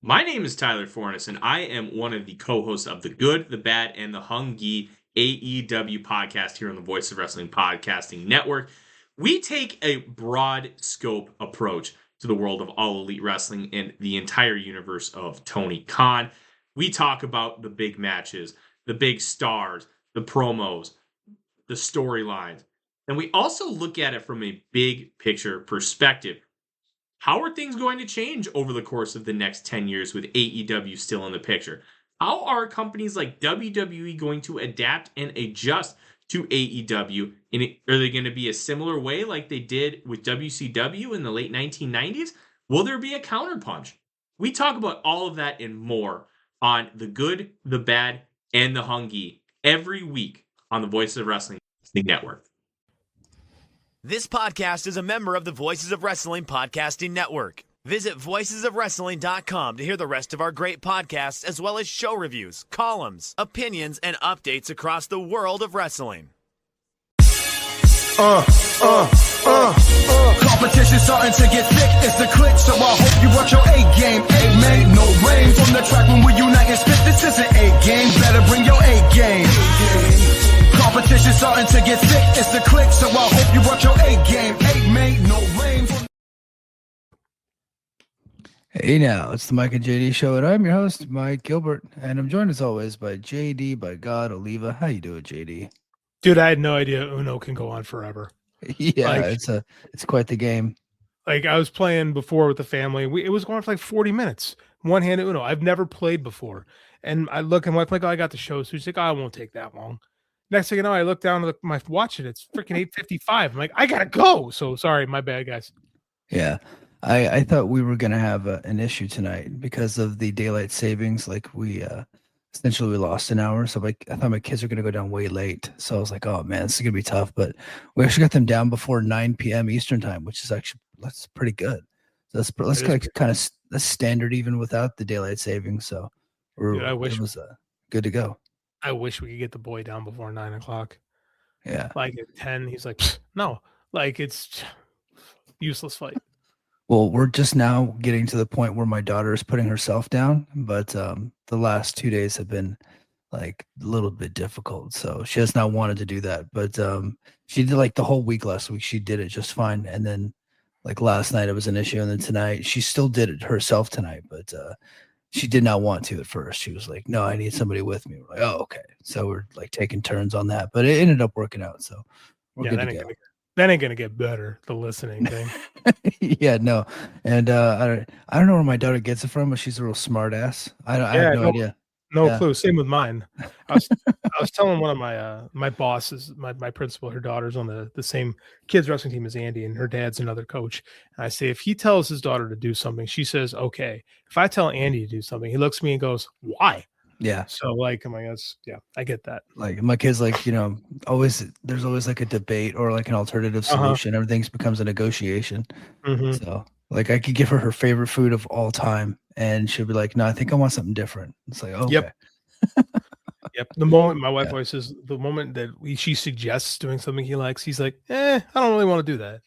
My name is Tyler Fornes, and I am one of the co-hosts of the Good, the Bad, and the Hungy AEW podcast here on the Voice of Wrestling Podcasting Network. We take a broad scope approach to the world of All Elite Wrestling and the entire universe of Tony Khan. We talk about the big matches, the big stars, the promos, the storylines, and we also look at it from a big picture perspective. How are things going to change over the course of the next 10 years with AEW still in the picture? How are companies like WWE going to adapt and adjust to AEW? Are they going to be a similar way like they did with WCW in the late 1990s? Will there be a counterpunch? We talk about all of that and more on The Good, the Bad, and the Hungy every week on the Voices of Wrestling Network. This podcast is a member of the Voices of Wrestling Podcasting Network. Visit voicesofwrestling.com to hear the rest of our great podcasts, as well as show reviews, columns, opinions, and updates across the world of wrestling. Competition starting to get thick, it's the click, so I hope you watch your A game. A made no rain from the track when we unite and spit. This is an A game, better bring your A game. Competition starting to get thick, it's the click, so I hope you watch your A game. A made no rain from... Hey now, it's the Mike and JD show, and I'm your host, Mike Gilbert, and I'm joined as always by JD, by God, Oliva. How you doing, JD? Dude, I had no idea Uno can go on forever. Yeah, it's quite the game. Like, I was playing before with the family. It was going for like 40 minutes. One-handed Uno. I've never played before. And I look, and my wife like, oh, I got the show. So she's like, oh, it won't take that long. Next thing you know, I look down at my watch, and it's freaking 8:55. I'm like, I gotta go. So sorry, my bad, guys. Yeah, I thought we were gonna have an issue tonight because of the daylight savings. Like we lost an hour, so I thought my kids were gonna go down way late. So I was like, oh man, this is gonna be tough. But we actually got them down before 9 p.m. Eastern time, which is actually that's pretty good. So that's kind of that's standard even without the daylight savings. So it was good to go. I wish we could get the boy down before 9 o'clock. Yeah. Like at 10, he's like, no, like it's useless fight. Well, we're just now getting to the point where my daughter is putting herself down, but the last 2 days have been like a little bit difficult. So she has not wanted to do that, but she did like the whole week last week. She did it just fine. And then like last night it was an issue. And then tonight she still did it herself tonight, but she did not want to at first. She was like, no, I need somebody with me. We're like, oh, okay. So we're like taking turns on that, but it ended up working out. So we're good to go. That ain't gonna get better. The listening thing. Yeah, no, and I don't know where my daughter gets it from, but she's a real smart ass. I have no idea. No clue. Same with mine. I was telling one of my bosses, my principal, her daughter's on the same kids wrestling team as Andy, and her dad's another coach. And I say, if he tells his daughter to do something, she says, okay. If I tell Andy to do something, he looks at me and goes, why? Yeah. So like, I'm like, I get that. Like my kids, like, there's always like a debate or like an alternative solution. Everything becomes a negotiation. Mm-hmm. So like I could give her favorite food of all time and she'll be like, no, I think I want something different. It's like, okay. Yep. Yep. The moment my wife always says, the moment that she suggests doing something he likes, he's like, I don't really want to do that.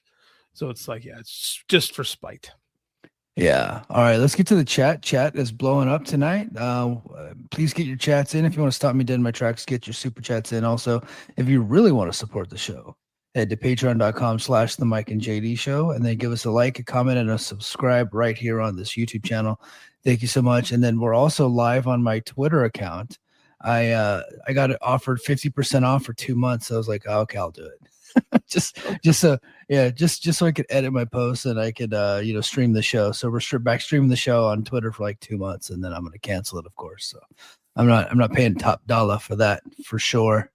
So it's like, yeah, it's just for spite. Yeah. All right. Let's get to the chat. Chat is blowing up tonight. Please get your chats in. If you want to stop me dead in my tracks, get your super chats in. Also, if you really want to support the show, head to patreon.com/the Mike and JD show, and then give us a like, a comment, and a subscribe right here on this YouTube channel. Thank you so much. And then we're also live on my Twitter account. I got it offered 50% off for 2 months. So I was like, oh, okay, I'll do it. just so I could edit my posts and I could stream the show. So we're back streaming the show on Twitter for like 2 months, and then I'm going to cancel it, of course. So I'm not paying top dollar for that for sure.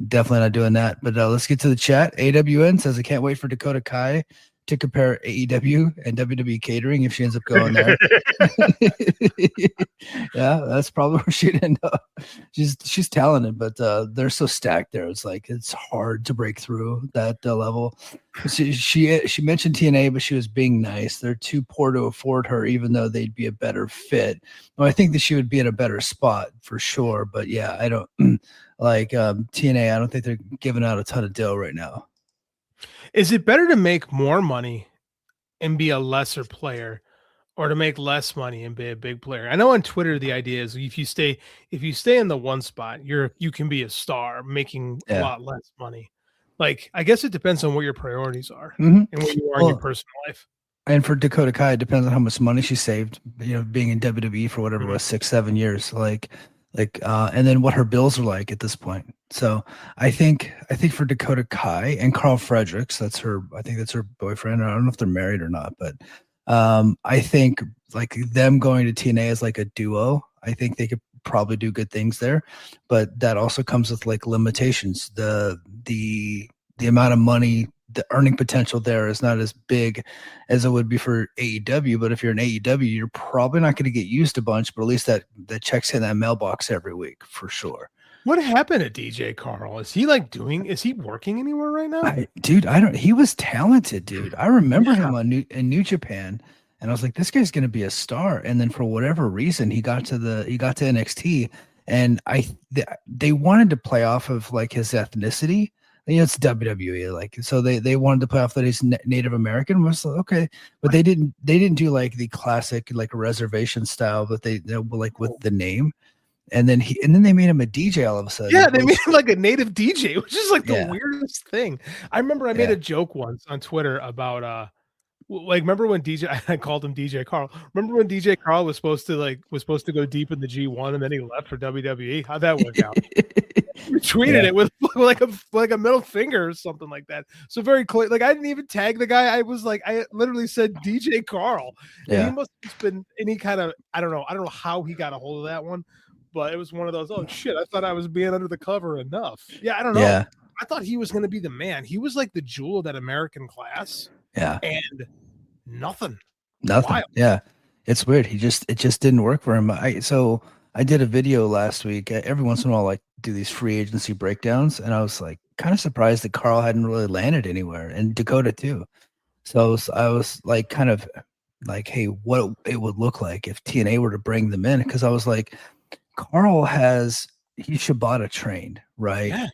Definitely not doing that. But let's get to the chat. AWN says I can't wait for Dakota Kai to compare AEW and WWE catering if she ends up going there. Yeah, that's probably where she'd end up. She's talented, but they're so stacked there. It's like it's hard to break through that level. She mentioned TNA, but she was being nice. They're too poor to afford her, even though they'd be a better fit. Well, I think that she would be in a better spot for sure. But yeah, I don't like TNA. I don't think they're giving out a ton of dough right now. Is it better to make more money and be a lesser player, or to make less money and be a big player. I know on Twitter the idea is if you stay in the one spot, you can be a star making a lot less money. Like, I guess it depends on what your priorities are and where you are in your personal life. And for Dakota Kai, it depends on how much money she saved, being in WWE for whatever it was, 6-7 years, and then what her bills are like at this point. So I think for Dakota Kai and Carl Fredericks, I think that's her boyfriend. I don't know if they're married or not, but I think like them going to TNA as like a duo, I think they could probably do good things there, but that also comes with like limitations. The amount of money, the earning potential there is not as big as it would be for AEW. But if you're in AEW, you're probably not going to get used a bunch, but at least that check's in that mailbox every week for sure. What happened to DJ Carl? Is he working anywhere right now? He was talented, dude. I remember him in New Japan, and I was like, this guy's going to be a star. And then for whatever reason, he got to NXT, and they wanted to play off of like his ethnicity. It's WWE, like, so they wanted to play off that he's Native American. Was like, okay, but they didn't do like the classic like reservation style, but they like with the name. And then they made him a DJ all of a sudden. Yeah, they made him like a native DJ, which is like the weirdest thing. I remember I made a joke once on Twitter about remember when I called him DJ Carl. Remember when DJ Carl was supposed to go deep in the G1 and then he left for WWE? How'd that work out? We tweeted it with like a middle finger or something like that. So very clear. Like, I didn't even tag the guy. I literally said DJ Carl. And he must have been any kind of, I don't know how he got a hold of that one. But it was one of those, oh shit, I thought I was being under the cover enough. Yeah, I don't know. Yeah. I thought he was going to be the man. He was like the jewel of that American class. Yeah. And nothing. Wild. Yeah. It's weird. It just didn't work for him. I did a video last week. Every once in a while, I do these free agency breakdowns, and I was like kind of surprised that Carl hadn't really landed anywhere, and Dakota too. So I was like kind of like, hey, what it would look like if TNA were to bring them in, because I was like, Carl he's Shibata trained, right? Yeah.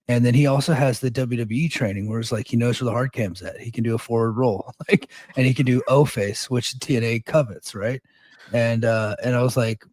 And then he also has the WWE training where it's like he knows where the hard cam's at. He can do a forward roll, and he can do O-face, which TNA covets, right? And I was like,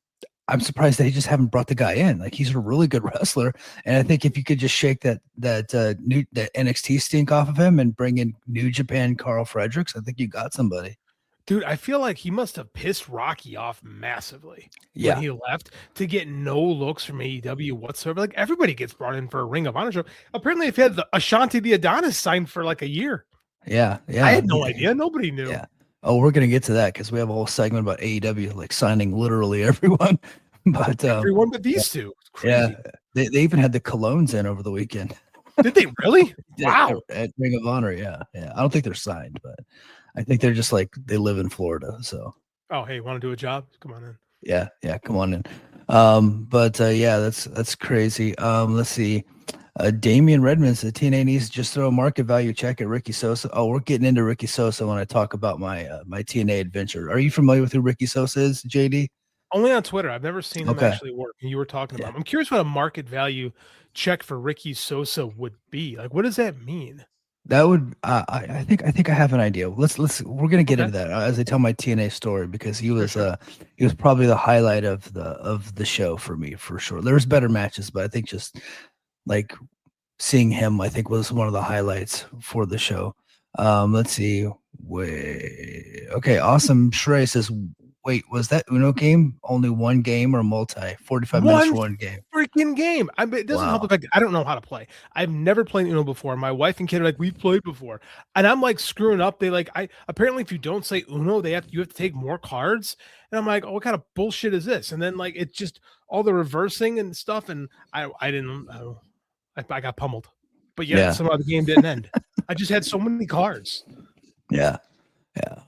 I'm surprised that he just haven't brought the guy in. Like, he's a really good wrestler, and I think if you could just shake that NXT stink off of him and bring in New Japan Carl Fredericks, I think you got somebody. Dude, I feel like he must have pissed Rocky off massively when he left to get no looks from AEW whatsoever. Like, everybody gets brought in for a Ring of Honor show. Apparently, if he had Ashanti the Adonis signed for like a year. Yeah. I had no idea. Nobody knew. Yeah. Oh, we're going to get to that because we have a whole segment about AEW, like signing literally everyone. But everyone but these two. Yeah. They even had the colognes in over the weekend. Did they really? Wow. At Ring of Honor. Yeah. I don't think they're signed, but I think they're just like they live in Florida. So. Oh, hey, want to do a job? Come on in. Yeah, come on in. That's crazy. Let's see. Damian Redmond said TNA needs to just throw a market value check at Ricky Sosa. Oh, we're getting into Ricky Sosa when I talk about my TNA adventure. Are you familiar with who Ricky Sosa is, JD? Only on Twitter. I've never seen him actually work. And you were talking about him. I'm curious what a market value check for Ricky Sosa would be. Like, what does that mean? That would I think I have an idea. We're gonna get into that as I tell my TNA story, because he was probably the highlight of the show for me, for sure. There was better matches, but I think just like seeing him, I think, was one of the highlights for the show. Let's see. Okay, Awesome Shrey says, wait, was that Uno game only one game or multi? 45 minutes for one game. Freaking game. It doesn't help the fact I don't know how to play. I've never played Uno before. My wife and kid are like, we've played before. And I'm like screwing up. They apparently if you don't say Uno, you have to take more cards. And I'm like, oh, what kind of bullshit is this? And then like it's just all the reversing and stuff. And I got pummeled. But somehow the game didn't end. I just had so many cards. Yeah.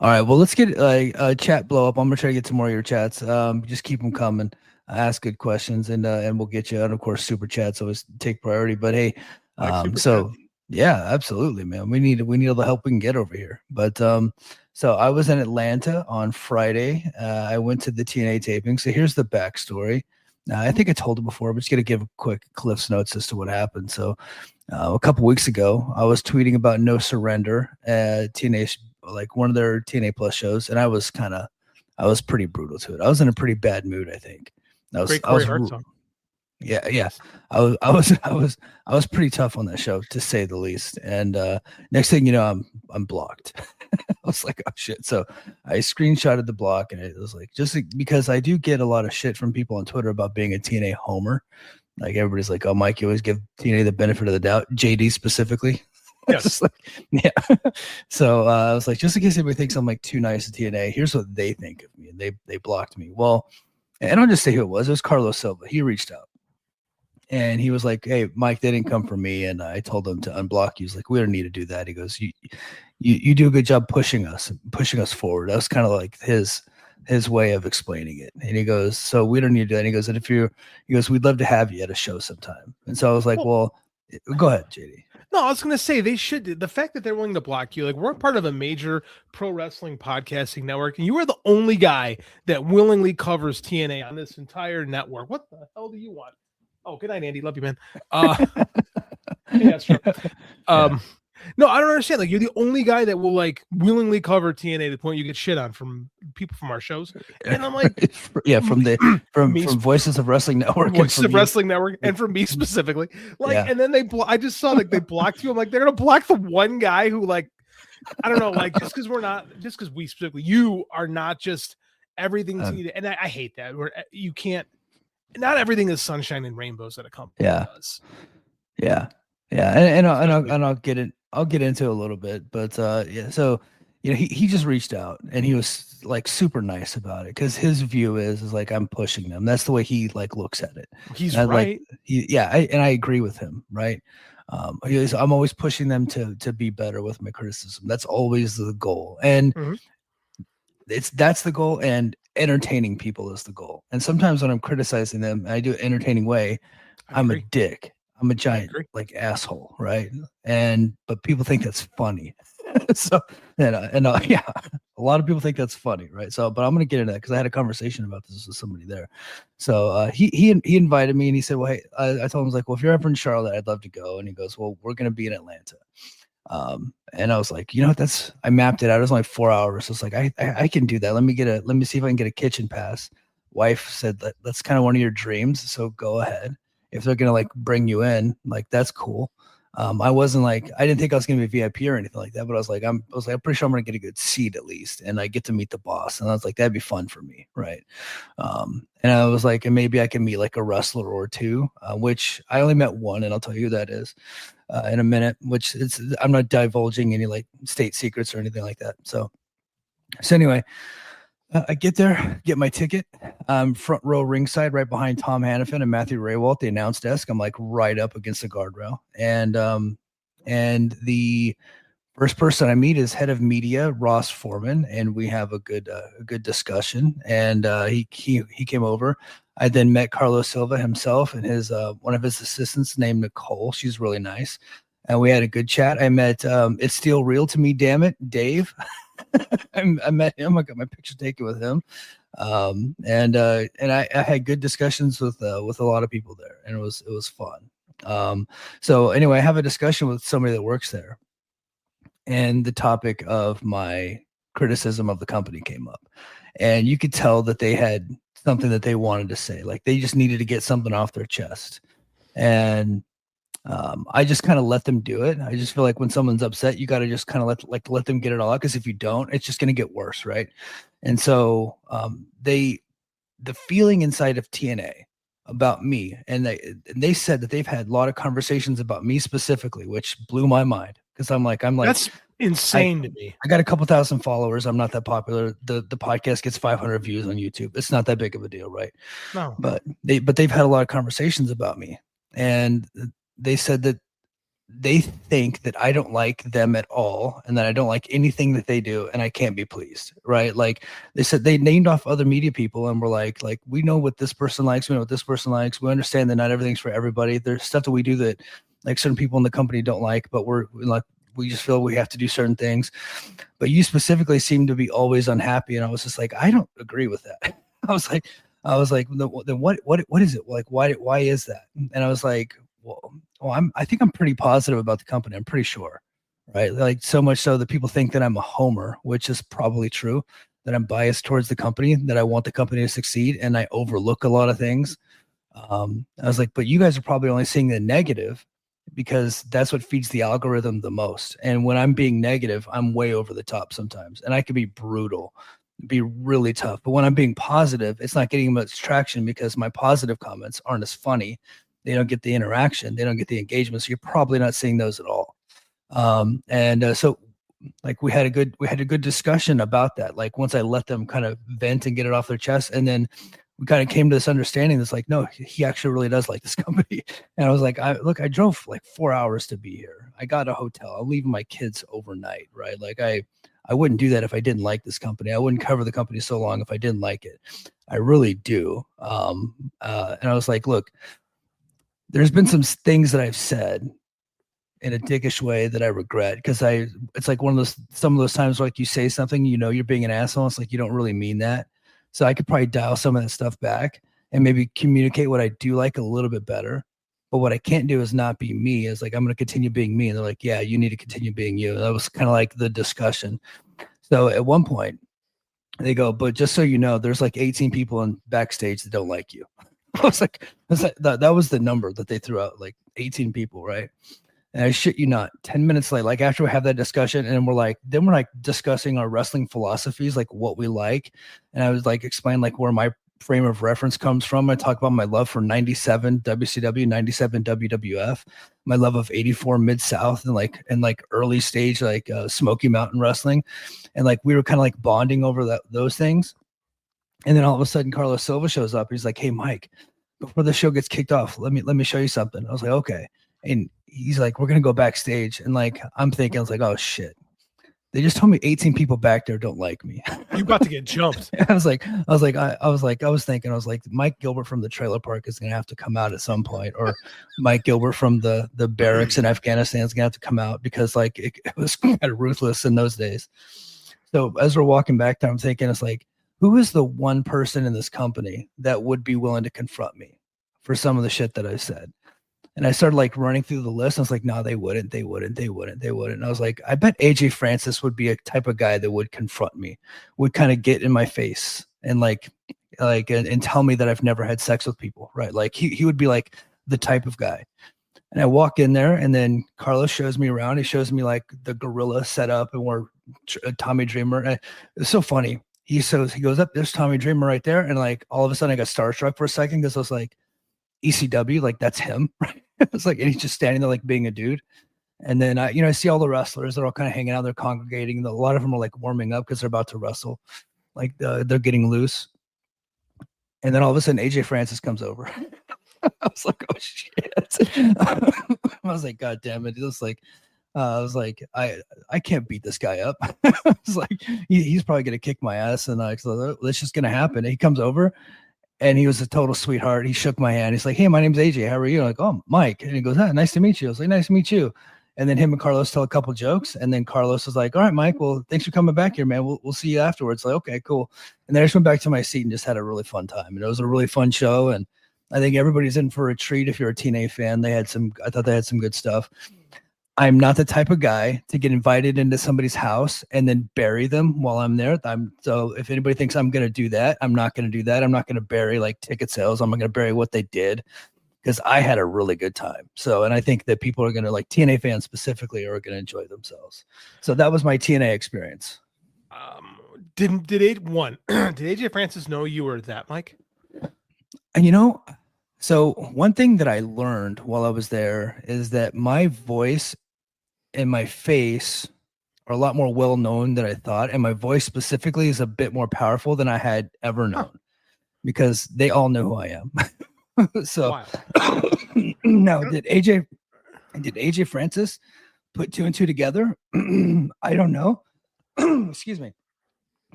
All right. Well, let's get a chat blow up. I'm gonna try to get some more of your chats. Just keep them coming. Ask good questions, and we'll get you. And of course, super chats always take priority. But hey, absolutely, man. We need all the help we can get over here. But so I was in Atlanta on Friday. I went to the TNA taping. So here's the backstory. I think I told it before, but just gonna give a quick Cliff's notes as to what happened. So a couple weeks ago, I was tweeting about No Surrender, TNA, like one of their TNA Plus shows, and I was I was pretty brutal to it. I was in a pretty bad mood, I think. Great Corey Hart song. Yeah. I was pretty tough on that show, to say the least. And next thing you know, I'm blocked. I was like, oh shit. So I screenshotted the block, and it was like, just because I do get a lot of shit from people on Twitter about being a TNA homer. Like everybody's like, oh, Mike, you always give TNA the benefit of the doubt. JD specifically. Yes. Yeah. So I was like, just in case anybody thinks I'm like too nice to TNA, here's what they think of me. And they blocked me. Well, and I'll just say who it was. It was Carlos Silva. He reached out. And he was like, hey, Mike, they didn't come from me. And I told him to unblock you. He's like, we don't need to do that. He goes, you do a good job pushing us forward. That was kind of like his way of explaining it. And he goes, so we don't need to do that. And he goes, and he goes, we'd love to have you at a show sometime. And so I was like, well, go ahead, JD. No, I was going to say they should. The fact that they're willing to block you, like we're part of a major pro wrestling podcasting network, and you are the only guy that willingly covers TNA on this entire network. What the hell do you want? Oh, good night, Andy. Love you, man. Yeah, sure. No, I don't understand. Like, you're the only guy that will like willingly cover TNA to the point you get shit on from people from our shows. And I'm like, yeah, from Voices of Wrestling Network, Voices of Wrestling Network, and from me specifically. Like, yeah. And then I just saw like they blocked you. I'm like, they're gonna block the one guy who, like, I don't know, like just because we specifically, you are not just everything to you. And I hate that. Where you can't. Not everything is sunshine and rainbows that a company does. Yeah. And I'll get it. I'll get into it a little bit, but yeah. So, you know, he just reached out, and he was like super nice about it, because his view is like, I'm pushing them. That's the way he like looks at it. He's right. Like, I agree with him. Right. I'm always pushing them to be better with my criticism. That's always the goal, and that's the goal, and entertaining people is the goal. And sometimes when I'm criticizing them, I do it entertaining way. I'm a dick. I'm a giant like asshole, right? But people think that's funny. So yeah, a lot of people think that's funny, right? So, but I'm gonna get into that because I had a conversation about this with somebody there. So he invited me, and he said, well, hey, I told him, I was like, well, if you're ever in Charlotte, I'd love to go. And he goes, well, we're gonna be in Atlanta. And I was like, you know what, I mapped it out. It was only 4 hours. So it's like, I can do that. Let me see if I can get a kitchen pass. Wife said that's kind of one of your dreams, so go ahead. If they're gonna like bring you in, like, that's cool. I wasn't like, I didn't think I was gonna be VIP or anything like that, but I was like, I'm pretty sure I'm gonna get a good seat at least, and I get to meet the boss. And I was like, that'd be fun for me, right? And I was like, and maybe I can meet like a wrestler or two, which I only met one, and I'll tell you who that is in a minute. Which I'm not divulging any like state secrets or anything like that. So anyway. I get there, get my ticket. Front row ringside, right behind Tom Hannafin and Matthew Raywalt, the announce desk. I'm like right up against the guardrail. And the first person I meet is head of media, Ross Foreman, and we have a good discussion. And he came over. I then met Carlos Silva himself and his one of his assistants named Nicole. She's really nice. And we had a good chat. I met It's Still Real to Me, Damn It, Dave. I met him. I got my picture taken with him, and I had good discussions with a lot of people there, and it was fun. So anyway, I have a discussion with somebody that works there, and the topic of my criticism of the company came up, and you could tell that they had something that they wanted to say, like they just needed to get something off their chest, and I just kind of let them do it. I just feel like when someone's upset, you got to just kind of let them get it all out, because if you don't, it's just going to get worse, right? And so the feeling inside of TNA about me, and they said that they've had a lot of conversations about me specifically, which blew my mind, because I'm like that's insane to me. I got a couple thousand followers. I'm not that popular. The podcast gets 500 views on YouTube. It's not that big of a deal, right? No, but they've had a lot of conversations about me, and they said that they think that I don't like them at all, and that I don't like anything that they do, and I can't be pleased, right? Like they said, they named off other media people, and we're like we know what this person likes, we know what this person likes, we understand that not everything's for everybody. There's stuff that we do that like certain people in the company don't like, but we're like, we just feel we have to do certain things. But you specifically seem to be always unhappy, and I was just like, I don't agree with that. I was like, then what is it like? Why is that? And I was like, well, I think I'm pretty positive about the company. I'm pretty sure, right? Like so much so that people think that I'm a homer, which is probably true. that I'm biased towards the company, that I want the company to succeed, and I overlook a lot of things. I was like, but you guys are probably only seeing the negative because that's what feeds the algorithm the most. And when I'm being negative, I'm way over the top sometimes, and I can be brutal, be really tough. But when I'm being positive, it's not getting much traction because my positive comments aren't as funny. They don't get the interaction. They don't get the engagement. So you're probably not seeing those at all. So like we had a good discussion about that. Like once I let them kind of vent and get it off their chest, and then we kind of came to this understanding that's like, no, he actually really does like this company. And I was like, I drove like 4 hours to be here. I got a hotel. I'm leaving my kids overnight, right? Like I wouldn't do that if I didn't like this company. I wouldn't cover the company so long if I didn't like it. I really do. And I was like, look, there's been some things that I've said in a dickish way that I regret, because it's like some of those times where, like, you say something, you're being an asshole. It's like, you don't really mean that. So I could probably dial some of that stuff back and maybe communicate what I do like a little bit better. But what I can't do is not be me. It's like, I'm going to continue being me. And they're like, yeah, you need to continue being you. And that was kind of like the discussion. So at one point they go, but just so you know, there's like 18 people in Backstage that don't like you. I was like, that was the number that they threw out, like 18 people, right? And I shit you not, 10 minutes later, like after we have that discussion, and we're discussing our wrestling philosophies, like what we like. And I was like, explain like where my frame of reference comes from. I talk about my love for 97 WCW, 97 WWF, my love of 84 Mid-South and like early stage, like Smoky Mountain Wrestling. And like, we were kind of like bonding over those things. And then all of a sudden Carlos Silva shows up. He's like, hey, Mike, before the show gets kicked off, let me show you something. I was like, okay. And he's like, we're going to go backstage. And like, I'm thinking, I was like, oh shit. They just told me 18 people back there don't like me. You about to get jumped. I was thinking, Mike Gilbert from the trailer park is going to have to come out at some point, or Mike Gilbert from the barracks in Afghanistan is going to have to come out, because like it was kind of ruthless in those days. So as we're walking back there, I'm thinking, it's like, who is the one person in this company that would be willing to confront me for some of the shit that I said? And I started like running through the list. I was like, no, they wouldn't. And I was like, I bet AJ Francis would be a type of guy that would confront me, would kind of get in my face and and tell me that I've never had sex with people. Right. Like he would be like the type of guy. And I walk in there, and then Carlos shows me around. He shows me like the gorilla setup, and we're Tommy Dreamer. And it's so funny. He goes up, there's Tommy Dreamer right there. And like, all of a sudden I got starstruck for a second, because I was like, ECW, like that's him, right? It's like, and he's just standing there like being a dude. And then I see all the wrestlers, they're all kind of hanging out, they're congregating. A lot of them are like warming up because they're about to wrestle, like they're getting loose. And then all of a sudden AJ Francis comes over. I was like, oh shit. I was like, god damn it. It was like, I was like, I can't beat this guy up. I was like, he's probably gonna kick my ass, and so that's just gonna happen. And he comes over, and he was a total sweetheart. He shook my hand. He's like, hey, my name's AJ. How are you? I'm like, oh, Mike. And he goes, nice to meet you. I was like, nice to meet you. And then him and Carlos tell a couple jokes. And then Carlos was like, all right, Mike, well, thanks for coming back here, man. We'll see you afterwards. Like, okay, cool. And then I just went back to my seat and just had a really fun time. And it was a really fun show. And I think everybody's in for a treat. If you're a TNA fan, I thought they had some good stuff. I'm not the type of guy to get invited into somebody's house and then bury them while I'm there. So if anybody thinks I'm going to do that, I'm not going to do that. I'm not going to bury like ticket sales. I'm not going to bury what they did, because I had a really good time. So, and I think that people are going to, like TNA fans specifically, are going to enjoy themselves. So that was my TNA experience. Did AJ Francis know you were that, Mike? And so one thing that I learned while I was there is that my voice and my face are a lot more well known than I thought, and my voice specifically is a bit more powerful than I had ever known, because they all know who I am. So now, did AJ Francis put two and two together? I don't know. Excuse me.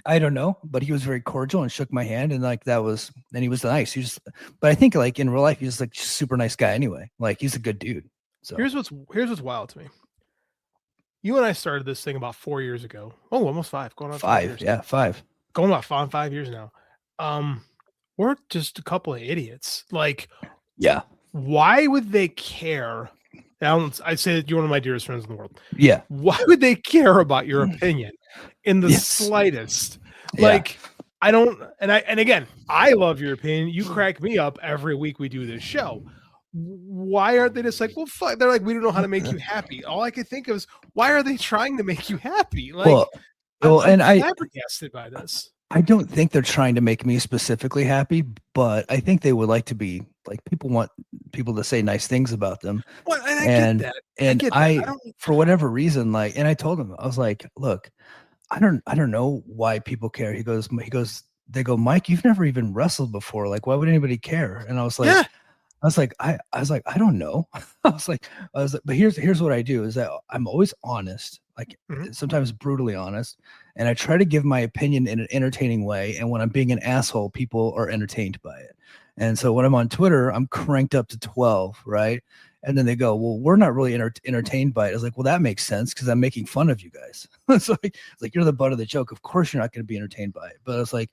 I don't know, but he was very cordial and shook my hand, and like and he was nice. But I think like in real life, he's like super nice guy anyway. Like he's a good dude. So here's what's wild to me. You and I started this thing about 4 years ago. Oh, almost 5. Going on 5. Yeah, 5. Going about 5 years now. We're just a couple of idiots. Like, yeah. Why would they care? I say that you're one of my dearest friends in the world. Yeah. Why would they care about your opinion in the slightest? Like, I don't, and again, I love your opinion. You crack me up every week we do this show. Why aren't they just like, well, fuck? They're like, we don't know how to make you happy. All I could think of is, why are they trying to make you happy? Like, I'm flabbergasted by this. I don't think they're trying to make me specifically happy, but I think they would like to be like, people want people to say nice things about them. Well, and I get that. And I for whatever reason, like, and I told him, I was like, look, I don't know why people care. He goes, they go, Mike, you've never even wrestled before. Like, why would anybody care? And I was like, I don't know. I was like, but here's what I do is that I'm always honest, like sometimes brutally honest. And I try to give my opinion in an entertaining way. And when I'm being an asshole, people are entertained by it. And so when I'm on Twitter, I'm cranked up to 12, right? And then they go, well, we're not really entertained by it. I was like, well, that makes sense because I'm making fun of you guys. It's like you're the butt of the joke. Of course you're not going to be entertained by it. But I was like,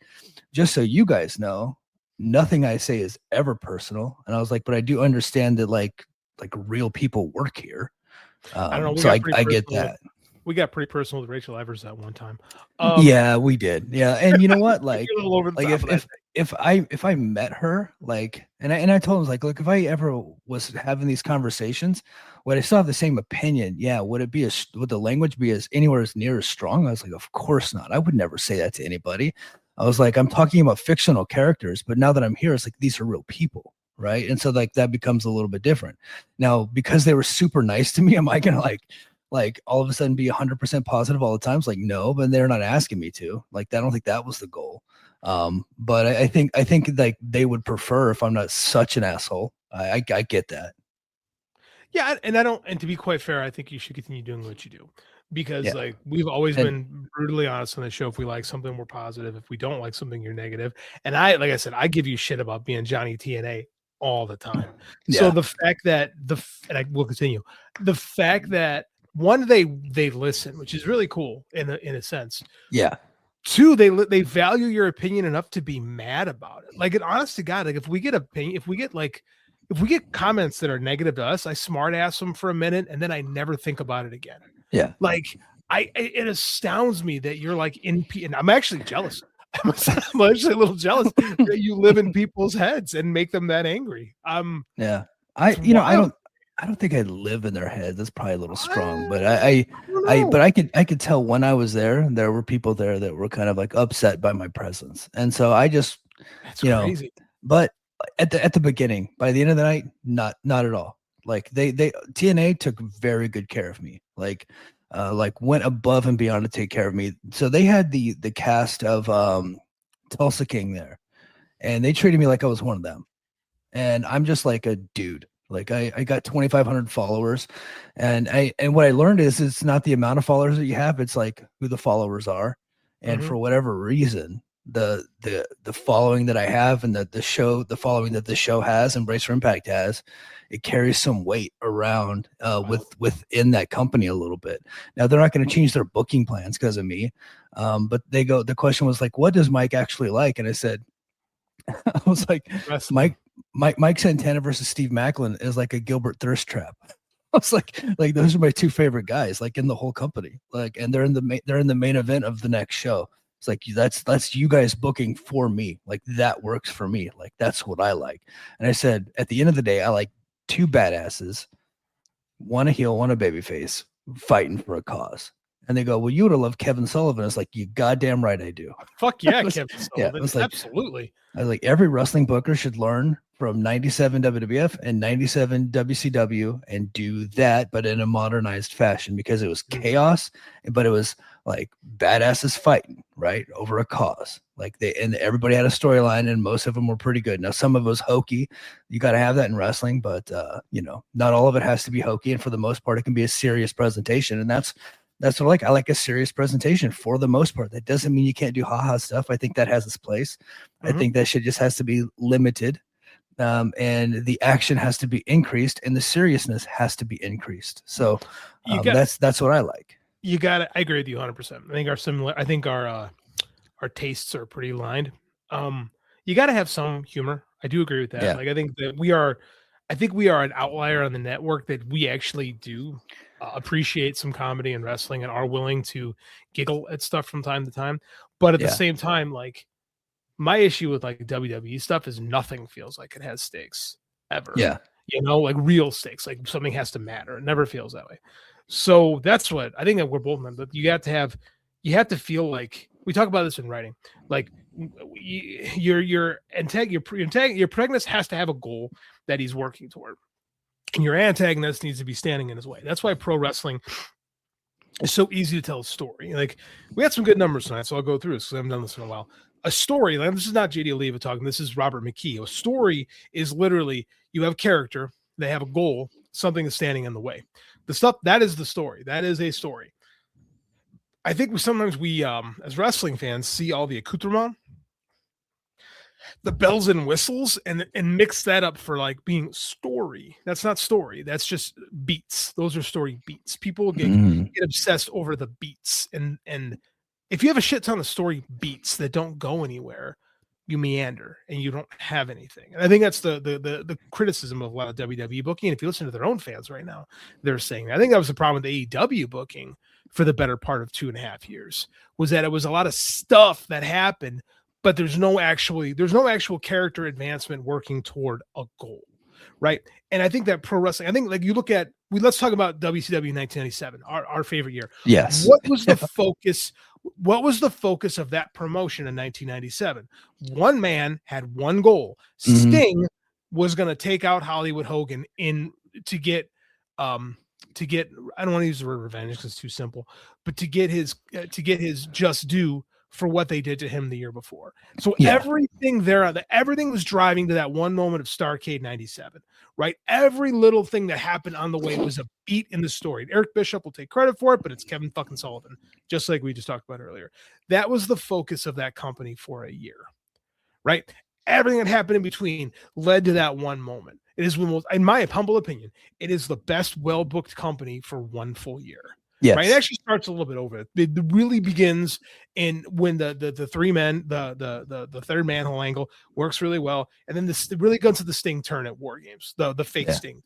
just so you guys know, nothing I say is ever personal. And I was like, but I do understand that like real people work here. I don't know. So I get that. We got pretty personal with Rachel Evers that one time. Yeah, we did. Yeah. And you know what? Like, if I met her, like, and I told him, like, look, if I ever was having these conversations, would I still have the same opinion? Yeah. Would the language be anywhere as near as strong? I was like, of course not. I would never say that to anybody. I was like, I'm talking about fictional characters, but now that I'm here, it's like, these are real people. Right. And so like, that becomes a little bit different now because they were super nice to me. Am I going to like all of a sudden be 100% positive all the time? It's like, no, but they're not asking me to. Like, I don't think that was the goal. But I think like they would prefer if I'm not such an asshole. I get that. Yeah, and to be quite fair, I think you should continue doing what you do because like we've always been brutally honest on the show. If we like something, we're positive. If we don't like something, you're negative. And like I said, I give you shit about being Johnny TNA all the time. So the fact that and I will continue, the fact that one, they listen, which is really cool in a sense. Yeah. Two, they value your opinion enough to be mad about it. Like, an honest to God, like if we get comments that are negative to us, I smart ass them for a minute and then I never think about it again. Yeah. Like it astounds me that you're like and I'm actually jealous. I'm actually a little jealous that you live in people's heads and make them that angry. Yeah. I don't think I live in their head. That's probably a little strong, but I could tell when I was there were people there that were kind of like upset by my presence. And so I just, that's crazy. But at the beginning, by the end of the night, not at all. Like they TNA took very good care of me. Like went above and beyond to take care of me. So they had the cast of Tulsa King there, and they treated me like I was one of them. And I'm just like a dude. Like I got 2,500 followers, and what I learned is it's not the amount of followers that you have, it's like who the followers are. And for whatever reason, the following that I have and the following that the show has and Brace for Impact has, it carries some weight around within that company a little bit. Now they're not going to change their booking plans because of me. But the question was like, what does Mike actually like? And I said, I was like, Mike Santana versus Steve Macklin is like a Gilbert thirst trap. I was like those are my two favorite guys, like in the whole company. Like, and they're in the main event of the next show. It's like that's you guys booking for me. Like that works for me. Like that's what I like. And I said, at the end of the day, I like two badasses, one a heel, one a babyface, fighting for a cause. And they go, well, you would have loved Kevin Sullivan. It's like, you goddamn right I do. Fuck yeah, Kevin Sullivan. Yeah, it was like, absolutely. I was like, every wrestling booker should learn from 97 WWF and 97 WCW and do that, but in a modernized fashion, because it was chaos, but it was like badasses fighting, right, over a cause. Like and everybody had a storyline, and most of them were pretty good. Now, some of it was hokey. You got to have that in wrestling, but not all of it has to be hokey. And for the most part, it can be a serious presentation, and that's what I like. I like a serious presentation for the most part. That doesn't mean you can't do haha stuff. I think that has its place. I think that shit just has to be limited. And the action has to be increased and the seriousness has to be increased. So that's what I like. You got it. I agree with you 100%. I think our tastes are pretty aligned. You got to have some humor. I do agree with that. Yeah. Like, I think we are an outlier on the network that we actually do appreciate some comedy and wrestling and are willing to giggle at stuff from time to time. But at the same time, like my issue with like WWE stuff is nothing feels like it has stakes ever. Yeah. You know, like real stakes, like something has to matter. It never feels that way. So that's what I think that we're both men, but you have to feel like we talk about this in writing. Like your protagonist has to have a goal that he's working toward. And your antagonist needs to be standing in his way. That's why pro wrestling is so easy to tell a story. Like we had some good numbers tonight, so I'll go through this because I haven't done this in a while. A story, like this is not JD Oliva talking, this is Robert McKee. A story is literally you have a character, they have a goal, something is standing in the way. The stuff that is the story. That is a story. I think sometimes we as wrestling fans see all the accoutrement, the bells and whistles, and mix that up for like being story. That's not story. That's just beats. Those are story beats. People get obsessed over the beats. And if you have a shit ton of story beats that don't go anywhere, you meander and you don't have anything. And I think that's the criticism of a lot of WWE booking. And if you listen to their own fans right now, they're saying that. I think that was the problem with the AEW booking for the better part of 2.5 years, was that it was a lot of stuff that happened, but there's no actual character advancement working toward a goal, right? And I think that pro wrestling, I think like you look at, let's talk about WCW 1997, our favorite year. Yes. What was the focus? What was the focus of that promotion in 1997? One man had one goal. Sting was going to take out Hollywood Hogan to get I don't want to use the word revenge because it's too simple, but to get his just due for what they did to him the year before. So everything was driving to that one moment of Starrcade 97, right? Every little thing that happened on the way was a beat in the story. Eric Bischoff will take credit for it, but it's Kevin fucking Sullivan, just like we just talked about earlier. That was the focus of that company for a year, right? Everything that happened in between led to that one moment. It is in my humble opinion, it is the best well-booked company for one full year. Yes. Right. It actually starts a little bit over it. It really begins when the three men, the third manhole angle works really well. And then this really goes to the Sting turn at War Games, the fake Sting turn.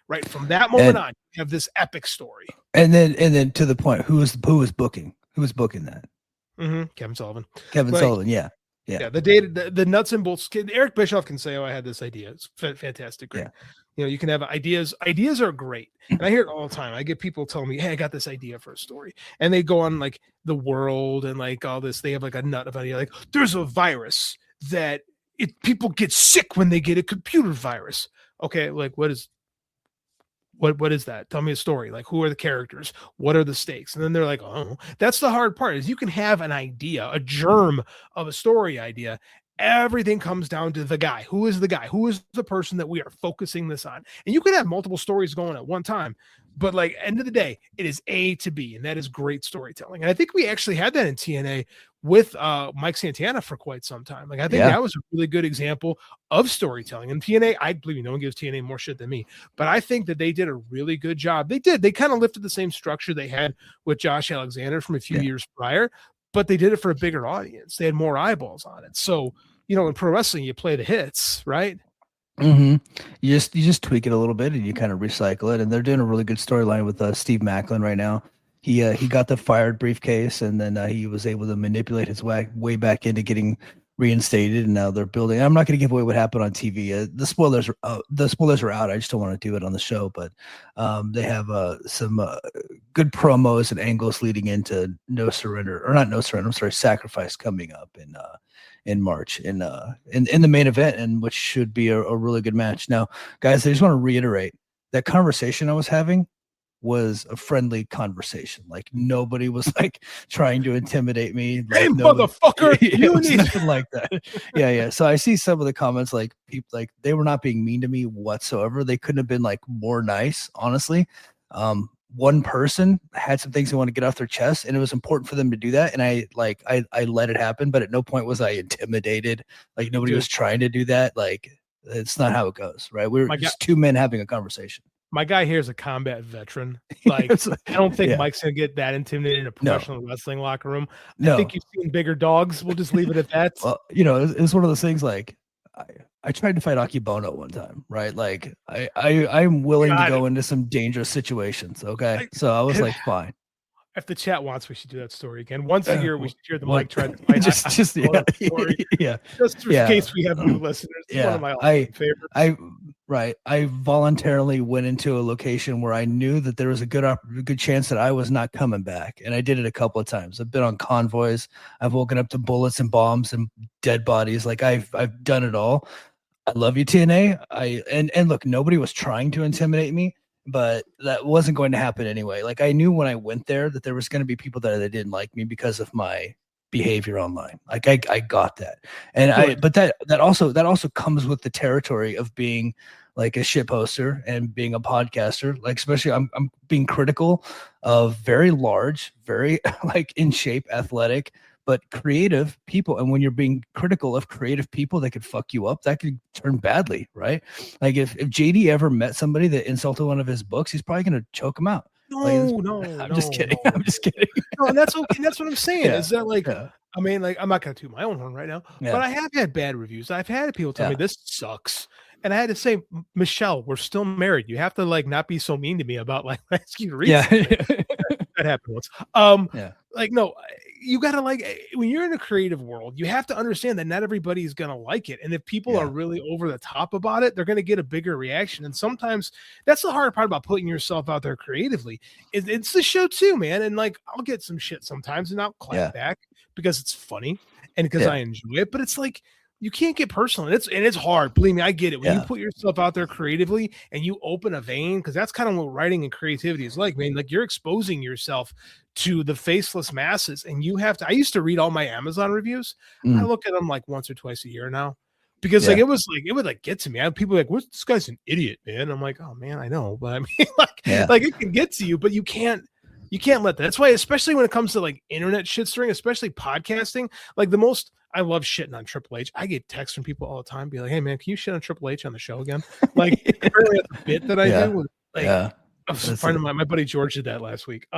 Right. From that moment on, you have this epic story. And then to the point, who was booking? Who was booking that? Kevin Sullivan. Sullivan, yeah. Yeah, the nuts and bolts. Eric Bischoff can say, "Oh, I had this idea." It's fantastic. Great. Yeah. You know, you can have ideas. Ideas are great. And I hear it all the time. I get people telling me, "Hey, I got this idea for a story." And they go on like the world and like all this. They have like a nut of idea. Like there's a virus that people get sick when they get a computer virus. Okay, like what is that? Tell me a story. Like who are the characters? What are the stakes? And then they're like, oh, that's the hard part is you can have an idea, a germ of a story idea. Everything comes down to the guy. Who is the guy? Who is the person that we are focusing this on? And you can have multiple stories going at one time, but like end of the day, it is A to B, and that is great storytelling. And I think we actually had that in TNA with Mike Santana for quite some time. Like I think that was a really good example of storytelling. And TNA, I believe no one gives TNA more shit than me, but I think that they did a really good job. They kind of lifted the same structure they had with Josh Alexander from a few years prior, but they did it for a bigger audience. They had more eyeballs on it. So, you know, in pro wrestling, you play the hits, right? You just tweak it a little bit and you kind of recycle it. And they're doing a really good storyline with Steve Macklin right now. He got the fired briefcase, and then he was able to manipulate his way back into getting reinstated. And now they're building. I'm not going to give away what happened on TV. The spoilers are out. I just don't want to do it on the show, but they have some good promos and angles leading into Sacrifice coming up in March in the main event, and which should be a really good match. Now, guys, I just want to reiterate that conversation I was having was a friendly conversation. Like nobody was like trying to intimidate me. Like, hey, motherfucker, you need nothing like that. Yeah. So I see some of the comments, like people, like they were not being mean to me whatsoever. They couldn't have been like more nice, honestly. One person had some things they want to get off their chest, and it was important for them to do that. And I let it happen, but at no point was I intimidated. Like nobody was trying to do that. Like it's not how it goes, right? We were just two men having a conversation. My guy here is a combat veteran. Like, I don't think Mike's going to get that intimidated in a professional wrestling locker room. I think you've seen bigger dogs. We'll just leave it at that. Well, you know, it's one of those things like I tried to fight Akibono one time, right? Like I'm willing to go into some dangerous situations. Okay. So I was like, fine. If the chat wants, we should do that story again. Once a year, we should hear the What? mic try to find just yeah, story. yeah, Just in yeah. case we have new listeners. It's one of my all-time favorites. I voluntarily went into a location where I knew that there was a good chance that I was not coming back, and I did it a couple of times. I've been on convoys. I've woken up to bullets and bombs and dead bodies. Like I've done it all. I love you, TNA. And look, nobody was trying to intimidate me, but that wasn't going to happen anyway. Like I knew when I went there that there was going to be people that didn't like me because of my behavior online. Like I got that. And but that also comes with the territory of being like a shit poster and being a podcaster. Like especially I'm being critical of very large, very like in shape, athletic, but creative people. And when you're being critical of creative people that could fuck you up, that could turn badly, right? Like if JD ever met somebody that insulted one of his books, he's probably going to choke him out. I'm just kidding. I'm just kidding. No, and that's okay. That's what I'm saying. Is that like, I mean, like, I'm not going to toot my own horn right now, but I have had bad reviews. I've had people tell me this sucks. And I had to say, Michelle, we're still married. You have to like not be so mean to me about like asking you to read something. That happened once. Like, no, you gotta like when you're in a creative world, you have to understand that not everybody is gonna like it. And if people are really over the top about it, they're gonna get a bigger reaction. And sometimes that's the hard part about putting yourself out there creatively. It's the show too, man. And like I'll get some shit sometimes and I'll clap back because it's funny and because I enjoy it. But it's like you can't get personal. And it's hard. Believe me, I get it. When you put yourself out there creatively and you open a vein, because that's kind of what writing and creativity is like, man. Like you're exposing yourself to the faceless masses, and you have to. I used to read all my Amazon reviews. I look at them like once or twice a year now, because like it would like get to me. I have people like, "What's this guy's an idiot, man?" I'm like, "Oh man, I know," but I mean, like it can get to you, but you can't let that. That's why, especially when it comes to like internet shit stirring, especially podcasting, like the most. I love shitting on Triple H. I get texts from people all the time, be like, "Hey man, can you shit on Triple H on the show again?" Like apparently that's a bit that I do. Like a friend of mine, my buddy George did that last week.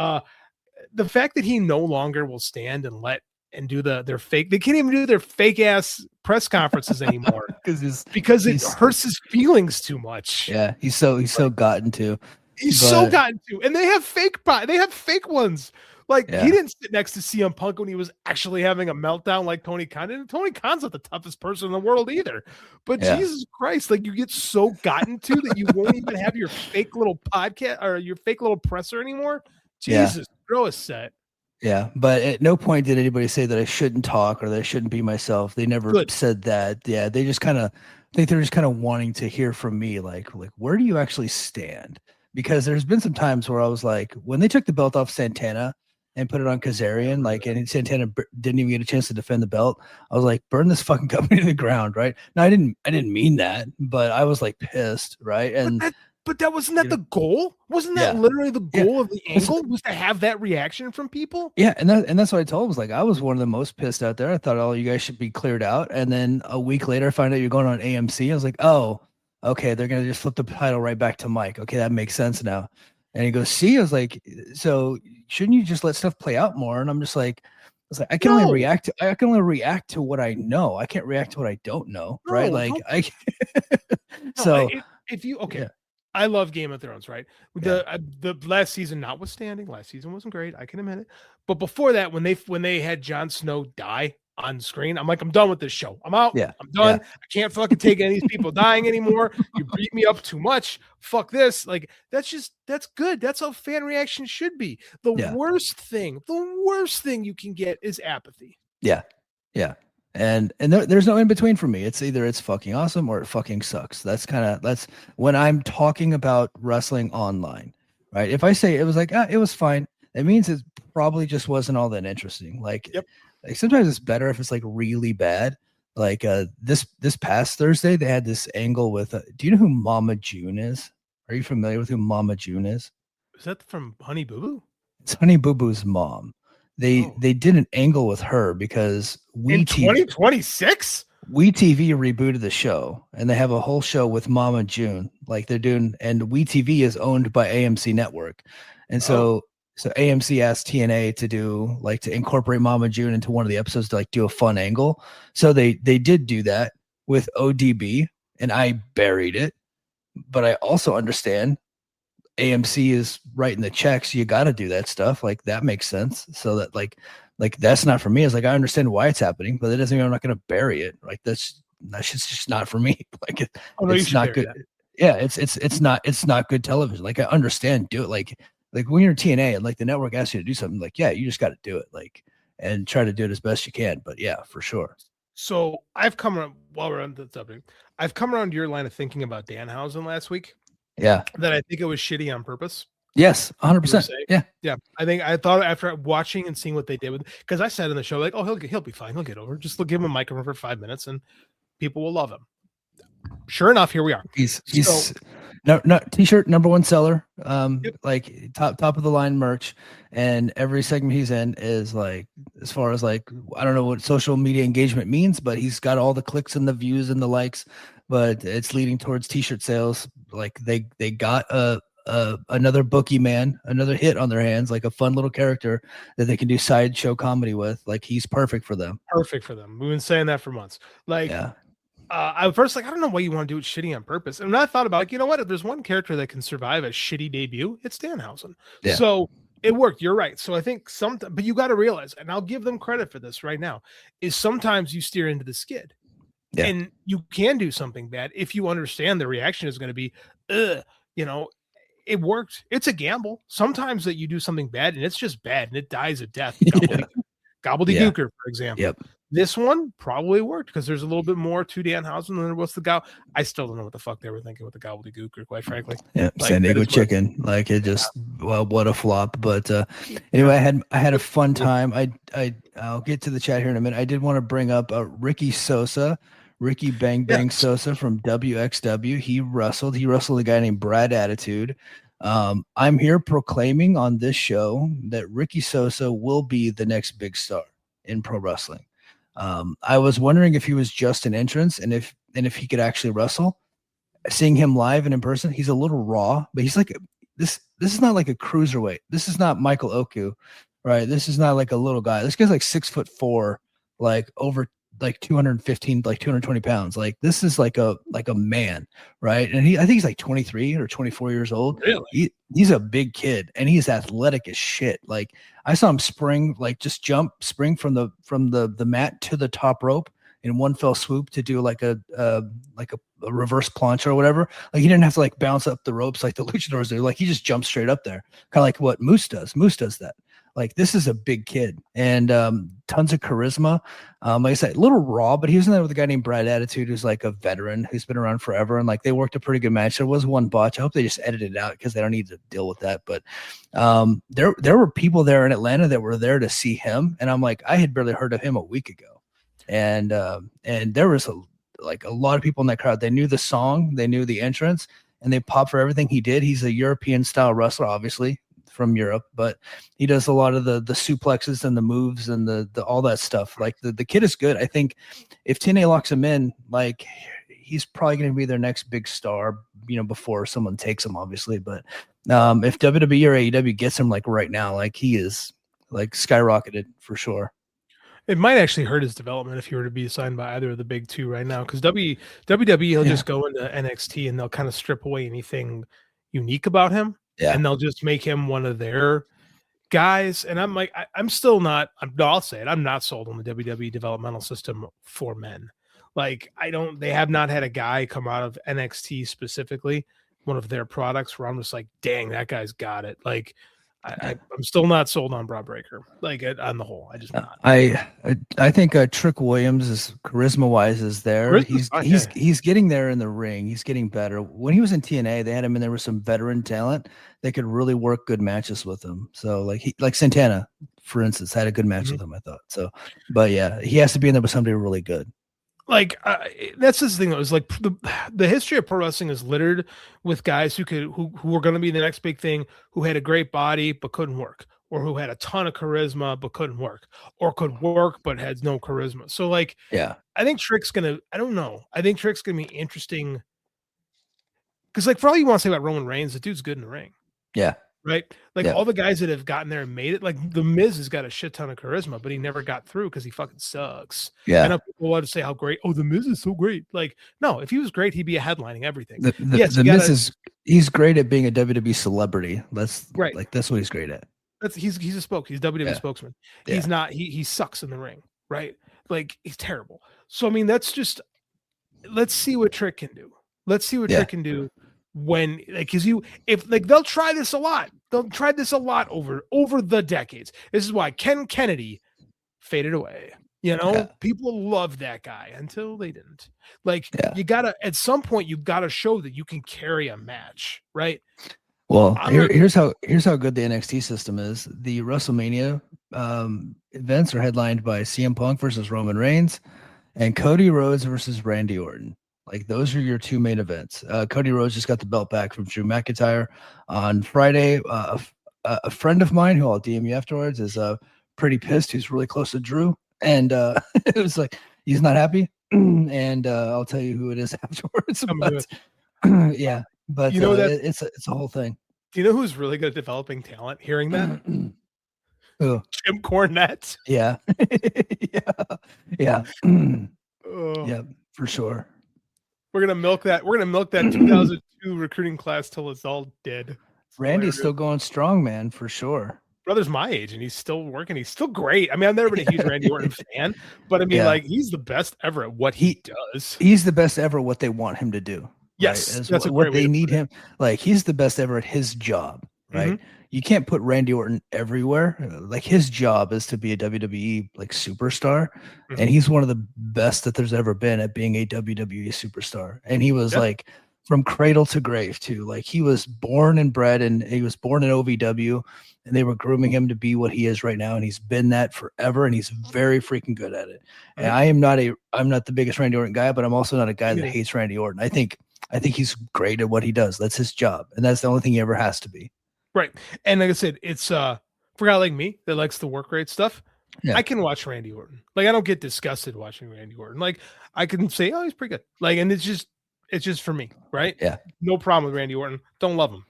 The fact that he no longer will stand and do their fake, they can't even do their fake ass press conferences anymore because it hurts his feelings too much. Yeah, he's so gotten to. And they have fake ones. Like he didn't sit next to CM Punk when he was actually having a meltdown like Tony Khan. And Tony Khan's not the toughest person in the world either. But Jesus Christ, like you get so gotten to that you won't even have your fake little podcast or your fake little presser anymore. Jesus, throw a set. Yeah, but at no point did anybody say that I shouldn't talk or that I shouldn't be myself. They never said that. Yeah, they just kind of think they're just kind of wanting to hear from me, like where do you actually stand? Because there's been some times where I was like, when they took the belt off Santana and put it on Kazarian, like, and Santana didn't even get a chance to defend the belt. I was like, burn this fucking company to the ground, right? Now I didn't mean that, but I was like pissed, right? And but that wasn't that the goal? Wasn't that literally the goal of the angle? Was to have that reaction from people? Yeah, and that's what I told him. Was like, I was one of the most pissed out there. I thought all you guys should be cleared out, and then a week later, I find out you're going on AMC. I was like, oh, okay, they're gonna just flip the title right back to Mike. Okay, that makes sense now. And he goes, see, I was like, so shouldn't you just let stuff play out more? And I'm just like, I can only react to what I know. I can't react to what I don't know, right? Like I love Game of Thrones, right? The last season notwithstanding, last season wasn't great, I can admit it. But before that, when they had Jon Snow die on screen, I'm like, I'm done with this show. I'm out. I'm done. I can't fucking take any of these people dying anymore. You beat me up too much. Fuck this. Like that's good. That's how fan reaction should be. The worst thing you can get is apathy. Yeah. And there's no in between for me. It's either it's fucking awesome or it fucking sucks. That's when I'm talking about wrestling online, right? If I say it was like, it was fine, it means it probably just wasn't all that interesting. Like, like sometimes it's better if it's like really bad. Like this past Thursday, they had this angle with. Do you know who Mama June is? Are you familiar with who Mama June is? Is that from Honey Boo Boo? It's Honey Boo Boo's mom. They did an angle with her because in 2026 WeTV rebooted the show and they have a whole show with Mama June. Like they're doing, and WeTV is owned by AMC Network, and so AMC asked TNA to incorporate Mama June into one of the episodes to like do a fun angle. So they did do that with ODB, and I buried it. But I also understand AMC is writing the checks, you got to do that stuff. Like that makes sense. So that like that's not for me. It's like I understand why it's happening, but it doesn't mean I'm not going to bury it. Like that's just not for me. Like Oh no, you it's should not bury good. that. Yeah, it's not good television. Like I understand, do it. Like when you're TNA and like the network asks you to do something, like yeah, you just got to do it. Like and try to do it as best you can. But yeah, for sure. So I've come around while we're on the subject. I've come around to your line of thinking about Danhausen last week. Yeah. That I think it was shitty on purpose. Yes, 100%. Yeah. Yeah. I thought after watching and seeing what they did with, because I said in the show, like, oh, he'll be fine. He'll get over. Just give him a microphone for 5 minutes and people will love him. Sure enough, here we are. He's no t-shirt #1 seller. Yep. Like top of the line merch, and every segment he's in is like, as far as like, I don't know what social media engagement means, but he's got all the clicks and the views and the likes, but it's leading towards t-shirt sales. Like they got another bookie man, another hit on their hands, like a fun little character that they can do sideshow comedy with. Like he's perfect for them. Perfect for them. We've been saying that for months. Like, yeah. I first I don't know why you want to do it shitty on purpose. And I thought about, like, you know what? If there's one character that can survive a shitty debut, it's Danhausen. Yeah. So it worked. You're right. So I think but you got to realize, and I'll give them credit for this right now, is sometimes you steer into the skid. Yeah. And you can do something bad if you understand the reaction is going to be, it worked. It's a gamble. Sometimes that you do something bad and it's just bad and it dies a death. Gobbledygooker, for example. Yep. This one probably worked because there's a little bit more to Danhausen than there was the I still don't know what the fuck they were thinking with the gobbledygooker, quite frankly. Yeah, like, San Diego chicken. Like it just what a flop. But anyway, I had a fun time. I'll get to the chat here in a minute. I did want to bring up Ricky Bang Bang Sosa from WXW. He wrestled a guy named Brad Attitude. I'm here proclaiming on this show that Ricky Sosa will be the next big star in pro wrestling. I was wondering if he was just an entrance and if he could actually wrestle. Seeing him live and in person, he's a little raw, but he's like this is not like a cruiserweight. This is not Michael Oku, right? This is not like a little guy. This guy's like 6'4", like over like 215, like 220 pounds. Like this is like a man, right? And I think he's like 23 or 24 years old. Really? He's a big kid and he's athletic as shit. Like I saw him spring from the mat to the top rope in one fell swoop to do like a reverse plancha or whatever. Like he didn't have to like bounce up the ropes like the luchadors do. Like he just jumped straight up there, kind of like what Moose does. Moose does that. Like this is a big kid and tons of charisma. Like I said, a little raw, but he was in there with a guy named Brad Attitude, who's like a veteran who's been around forever. And like they worked a pretty good match. There was one botch. I hope they just edited it out because they don't need to deal with that. But there were people there in Atlanta that were there to see him, and I'm like, I had barely heard of him a week ago, and there was a lot of people in that crowd. They knew the song, they knew the entrance, and they popped for everything he did. He's a European style wrestler, obviously from Europe, but he does a lot of the suplexes and the moves and the all that stuff. Like the kid is good. I think if TNA locks him in, like he's probably going to be their next big star, before someone takes him, obviously. But if WWE or AEW gets him like right now, like he is like skyrocketed for sure. It might actually hurt his development if he were to be signed by either of the big two right now, because WWE will just go into NXT and they'll kind of strip away anything unique about him. Yeah. And they'll just make him one of their guys. And I'm like, I'll say it. I'm not sold on the WWE developmental system for men. Like they have not had a guy come out of NXT specifically, one of their products, where I'm just like, dang, that guy's got it. Like I'm still not sold on Bron Breakker. Like on the whole, I just not. I think Trick Williams is charisma wise is there. He's getting there in the ring. He's getting better. When he was in TNA, they had him in there with some veteran talent that could really work good matches with him. So like Santana, for instance, had a good match with him, I thought. So, but yeah, he has to be in there with somebody really good. Like that's the thing. That was like the history of pro wrestling is littered with guys who were going to be the next big thing, who had a great body but couldn't work, or who had a ton of charisma but couldn't work, or could work but had no charisma. So like, yeah, I think Trick's gonna. I don't know. I think Trick's gonna be interesting because like for all you want to say about Roman Reigns, the dude's good in the ring. Yeah. right? Like all the guys that have gotten there and made it, like the Miz has got a shit ton of charisma, but he never got through because he fucking sucks. I know people want to say how great, the Miz is so great. Like, no, if he was great, he'd be headlining everything. The Miz he's great at being a WWE celebrity. That's right. Like that's what he's great at. He's a WWE spokesman. He's not, he sucks in the ring, right? Like he's terrible. So I mean, that's just, let's see what Trick can do. Trick can do when, like, if they'll try this a lot. They'll try this a lot over the decades. This is why Ken Kennedy faded away. You know, people loved that guy until they didn't. Like, you gotta, at some point, you've got to show that you can carry a match, right? Well, here's how good the NXT system is. The WrestleMania events are headlined by CM Punk versus Roman Reigns and Cody Rhodes versus Randy Orton. Like, those are your two main events. Cody Rhodes just got the belt back from Drew McIntyre on Friday. A friend of mine, who I'll DM you afterwards, is pretty pissed. He's really close to Drew, and it was like he's not happy. And I'll tell you who it is afterwards. But, yeah, but you know that it's a whole thing. Do you know who's really good at developing talent? Hearing that, who? Jim Cornette. Yeah, yeah. Yeah, for sure. We're gonna milk that 2002 recruiting class till it's all dead. Randy's still going strong, man, for sure. Brother's my age and he's still working. He's still great. I mean, I've never been a huge Randy Orton fan, but I mean, like, he's the best ever at what he does. He's the best ever at what they want him to do. Yes, right? That's what they need him. Like, he's the best ever at his job, right? Mm-hmm. You can't put Randy Orton everywhere. Like, his job is to be a WWE like superstar, and he's one of the best that there's ever been at being a WWE superstar. And he was like from cradle to grave too. Like, he was born and bred, and he was born in OVW, and they were grooming him to be what he is right now, and he's been that forever, and he's very freaking good at it. And I'm not the biggest Randy Orton guy, but I'm also not a guy that hates Randy Orton. I think he's great at what he does. That's his job, and that's the only thing he ever has to be. Right. And like I said, it's for a guy like me that likes the work rate stuff. I can watch Randy Orton. Like, I don't get disgusted watching Randy Orton. Like, I can say, oh, he's pretty good. Like, and it's just for me, right? Yeah. No problem with Randy Orton. Don't love him.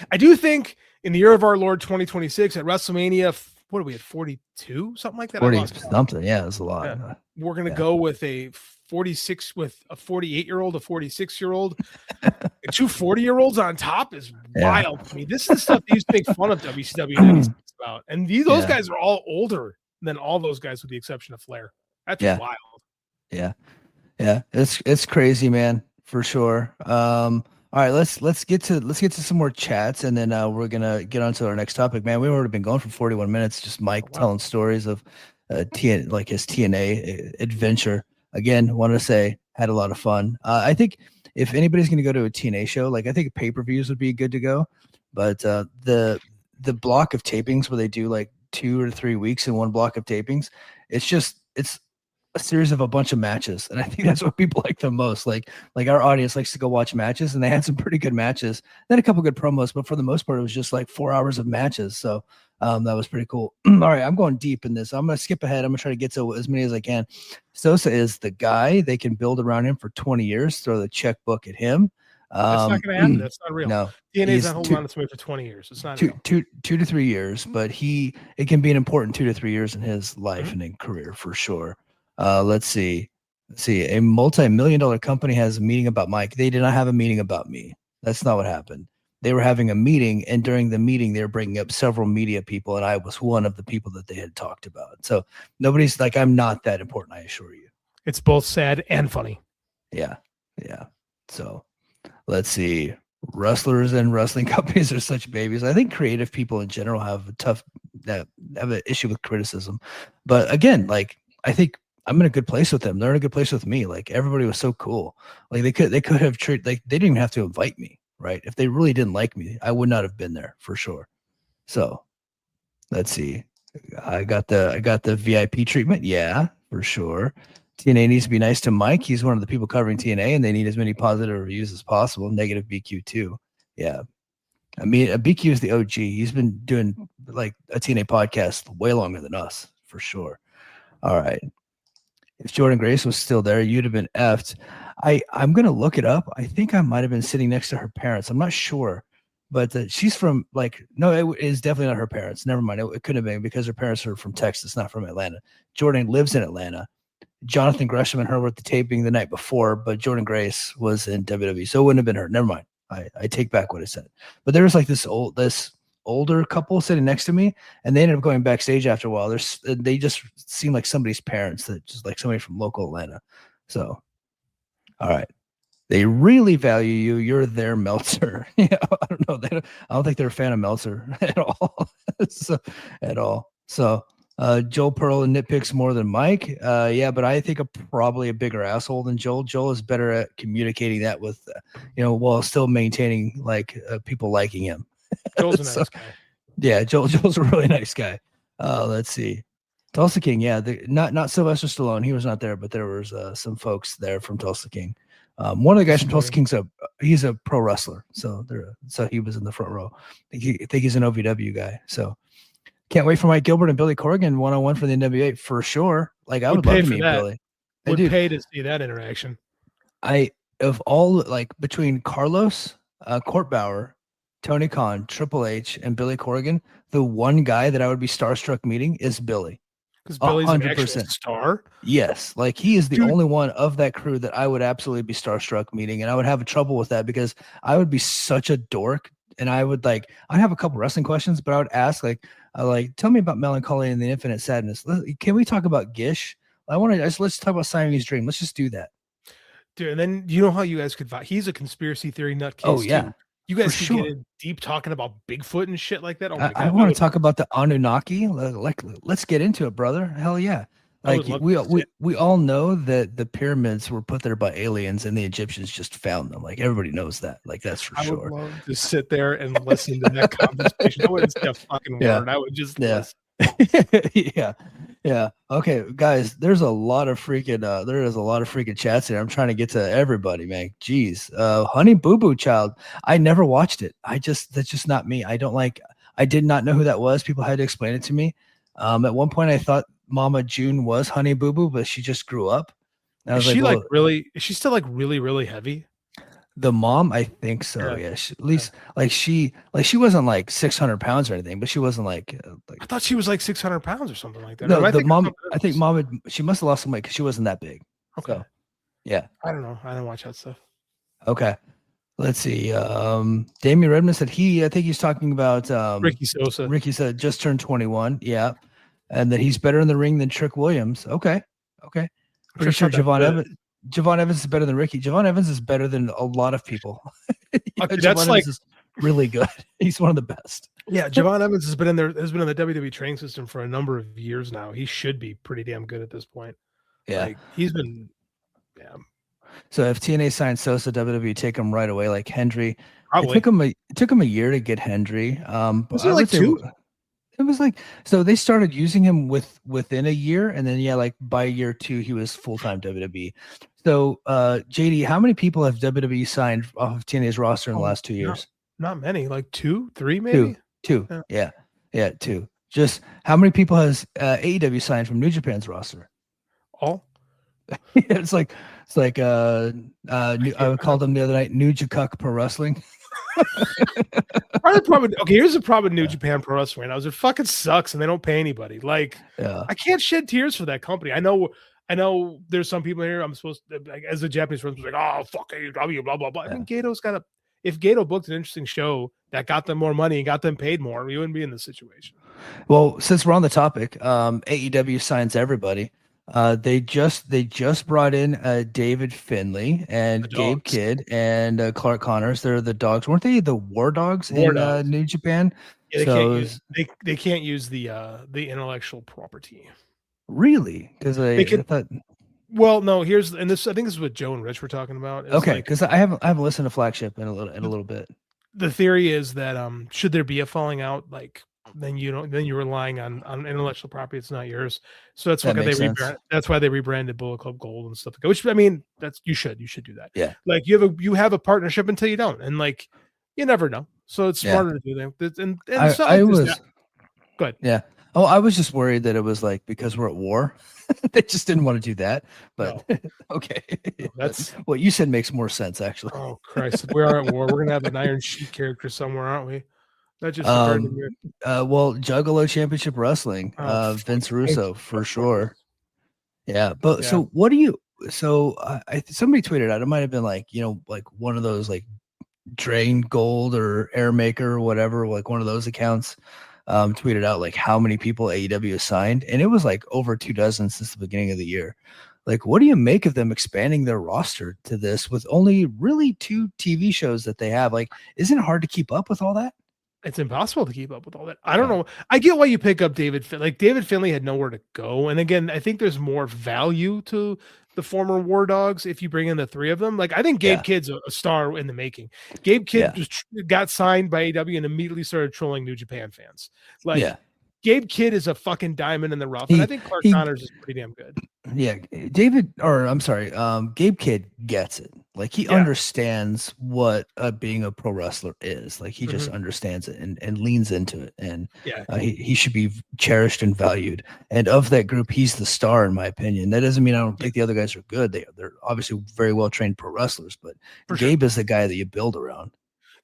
I do think in the year of our Lord 2026 at WrestleMania, what are we at, 42? Something like that? 40 something. Yeah, it's a lot. Yeah. We're going to go with a 46 with a 48-year-old, a 46-year-old, and two 40-year-olds on top is wild to me. This is stuff they used to make fun of WCW 96 about. And those guys are all older than all those guys with the exception of Flair. That's wild. Yeah. Yeah. It's crazy, man, for sure. All right, let's get to some more chats, and then we're gonna get on to our next topic, man. We've already been going for 41 minutes, just Mike telling stories of his TNA adventure. Again, want to say had a lot of fun. I think if anybody's going to go to a TNA show, like, I think pay-per-views would be good to go. But the block of tapings where they do like 2 or 3 weeks in one block of tapings, it's a series of a bunch of matches, and I think that's what people like the most. Like our audience likes to go watch matches, and they had some pretty good matches. They had a couple good promos, but for the most part, it was just like 4 hours of matches. So that was pretty cool. All right, I'm going deep in this. I'm going to skip ahead. I'm going to try to get to as many as I can. Sosa is the guy. They can build around him for 20 years, throw the checkbook at him. That's not going to happen. That's not real. No, TNA's not holding on to somebody for 20 years. It's not two to 3 years, but it can be an important 2 to 3 years in his life and in career for sure. Let's see. A multi-million-dollar company has a meeting about Mike. They did not have a meeting about me. That's not what happened. They were having a meeting, and during the meeting, they were bringing up several media people, and I was one of the people that they had talked about. So nobody's like, I'm not that important, I assure you. It's both sad and funny. Yeah. So let's see. Wrestlers and wrestling companies are such babies. I think creative people in general have an issue with criticism. But again, like, I think I'm in a good place with them. They're in a good place with me. Like, everybody was so cool. Like, they could have treated, like, they didn't even have to invite me, right? If they really didn't like me, I would not have been there for sure. So let's see. I got the VIP treatment. Yeah, for sure. TNA needs to be nice to Mike. He's one of the people covering TNA, and they need as many positive reviews as possible. Negative BQ too. Yeah. I mean, BQ is the OG. He's been doing like a TNA podcast way longer than us, for sure. All right. If Jordan Grace was still there, you'd have been effed. I'm going to look it up. I think I might have been sitting next to her parents. I'm not sure, But she's from no, it is definitely not her parents. Never mind. It couldn't have been because her parents are from Texas, not from Atlanta. Jordan lives in Atlanta. Jonathan Gresham and her were at the taping the night before, but Jordan Grace was in WWE, so it wouldn't have been her. Never mind. I take back what I said. But there was like this older couple sitting next to me, and they ended up going backstage after a while. They just seemed like somebody's parents, that just like somebody from local Atlanta. So, all right. They really value you. You're their Meltzer. I don't know. I don't think they're a fan of Meltzer at all. So, Joel Pearl nitpicks more than Mike. Yeah, but I think probably a bigger asshole than Joel. Joel is better at communicating that with, while still maintaining people liking him. Joel's a nice guy. Yeah, Joel's a really nice guy. Let's see. Tulsa King, yeah, not Sylvester Stallone. He was not there, but there was some folks there from Tulsa King. One of the guys from Tulsa King's he's a pro wrestler, so he was in the front row. I think he's an OVW guy. So can't wait for Mike Gilbert and Billy Corgan 1-on-1 for the NWA for sure. Like I would love to meet Billy. Would pay to see that interaction. Between Carlos, Court Bauer, Tony Khan, Triple H, and Billy Corgan, the one guy that I would be starstruck meeting is Billy. Because Billy's 100%. An actual star? Yes. Like he is the only one of that crew that I would absolutely be starstruck meeting. And I would have trouble with that because I would be such a dork. And I'd have a couple wrestling questions, but I would ask tell me about Melancholy and the Infinite Sadness. Can we talk about Gish? Let's talk about Siamese Dream. Let's just do that. Dude, and then you know how you guys could he's a conspiracy theory nutcase. Oh yeah. Too. You guys could get in deep talking about Bigfoot and shit like that. Oh my God. I want to talk about the Anunnaki. Let's get into it, brother. Hell yeah. We all know that the pyramids were put there by aliens and the Egyptians just found them. Like everybody knows that. Like that's for sure. I would love to sit there and listen to that conversation. I wouldn't say a fucking word. I would just listen. Yeah. Okay, guys, there's a lot of freaking chats here. I'm trying to get to everybody, man. Jeez. Honey Boo Boo Child. I never watched it. That's just not me. I did not know who that was. People had to explain it to me. At one point I thought Mama June was Honey Boo Boo, but she just grew up. And is she still like really, really heavy? The mom, I think so. Yeah, she wasn't like 600 pounds or anything, but she wasn't like I thought she was like 600 pounds or something like that. No, I think mom, she must have lost some weight because she wasn't that big. Okay. So, yeah. I don't know. I don't watch that stuff. Okay. Let's see. Damian Redmond said I think he's talking about Ricky Sosa. Ricky said just turned 21. Yeah. And that he's better in the ring than Trick Williams. Okay. Pretty sure Javon Evans is better than Ricky. Javon Evans is better than a lot of people. That's like really good. He's one of the best. Yeah, Javon Evans has been in the WWE training system for a number of years now. He should be pretty damn good at this point. Yeah, he's been. Yeah. So if TNA signed Sosa, WWE take him right away, like Hendry. Probably. It took him a year to get Hendry. Was it like 2? It was so they started using him within a year, and then by year 2 he was full-time WWE. So JD, how many people have WWE signed off of TNA's roster in the last 2 years? Not many, like 2, 3 maybe. Two. Yeah, 2. Just how many people has AEW signed from New Japan's roster? All. It's like I called them the other night New Jakuk Pro Wrestling. Here's the problem with New Japan Pro Wrestling right now is it fucking sucks and they don't pay anybody. I can't shed tears for that company. I know there's some people here I'm supposed to, as a Japanese person, like, oh fuck AEW, blah blah blah. I mean, if Gato booked an interesting show that got them more money and got them paid more, we wouldn't be in this situation. Well, since we're on the topic, AEW signs everybody. They just brought in David Finley and Gabe Kidd and Clark Connors. They're the dogs, weren't they? The War Dogs in New Japan. Yeah, they can't use the intellectual property. Really? Because I thought. Well, no. I think this is what Joe and Rich were talking about. Okay, because I haven't listened to Flagship in a little bit. The theory is that should there be a falling out, then you're relying on intellectual property. It's not yours. So that's why they rebranded Bullet Club Gold and stuff like that. Which I mean, you should do that. Yeah. You have a partnership until you don't, and you never know. So it's smarter to do that. And I was good. Yeah. Oh, I was just worried that it was like because we're at war, they just didn't want to do that. But No, okay, no, but that's what you said makes more sense actually. oh Christ, we are at war. We're gonna have an Iron Sheik character somewhere, aren't we? That just occurred to me. Well, Juggalo Championship Wrestling, Oh, fuck. Vince Russo for Of course. sure. Yeah, but Yeah. so what do you? So somebody tweeted out. It might have been like like one of those like Drain Gold or Airmaker or whatever, like one of those accounts. Tweeted out like how many people AEW has signed, and it was like over 24 since the beginning of the year. Like, what do you make of them expanding their roster to this with only really 2 TV shows that they have? Like, isn't it hard to keep up with all that? It's impossible to keep up with all that. I don't Yeah. know. I get why you pick up David like David Finlay had nowhere to go. And again, I think there's more value to the former War Dogs if you bring in the 3 of them. Like I think Gabe Yeah. Kidd's a star in the making. Gabe Kidd just got signed by AEW and immediately started trolling New Japan fans. Like Yeah. Gabe Kidd is a fucking diamond in the rough. And I think Clark Connors is pretty damn good. Yeah, Gabe Kidd gets it. Like he understands what being a pro wrestler is. Like he just understands it and leans into it. And he should be cherished and valued. And of that group, he's the star in my opinion. That doesn't mean I don't think the other guys are good. They're obviously very well trained pro wrestlers, but Gabe is the guy that you build around.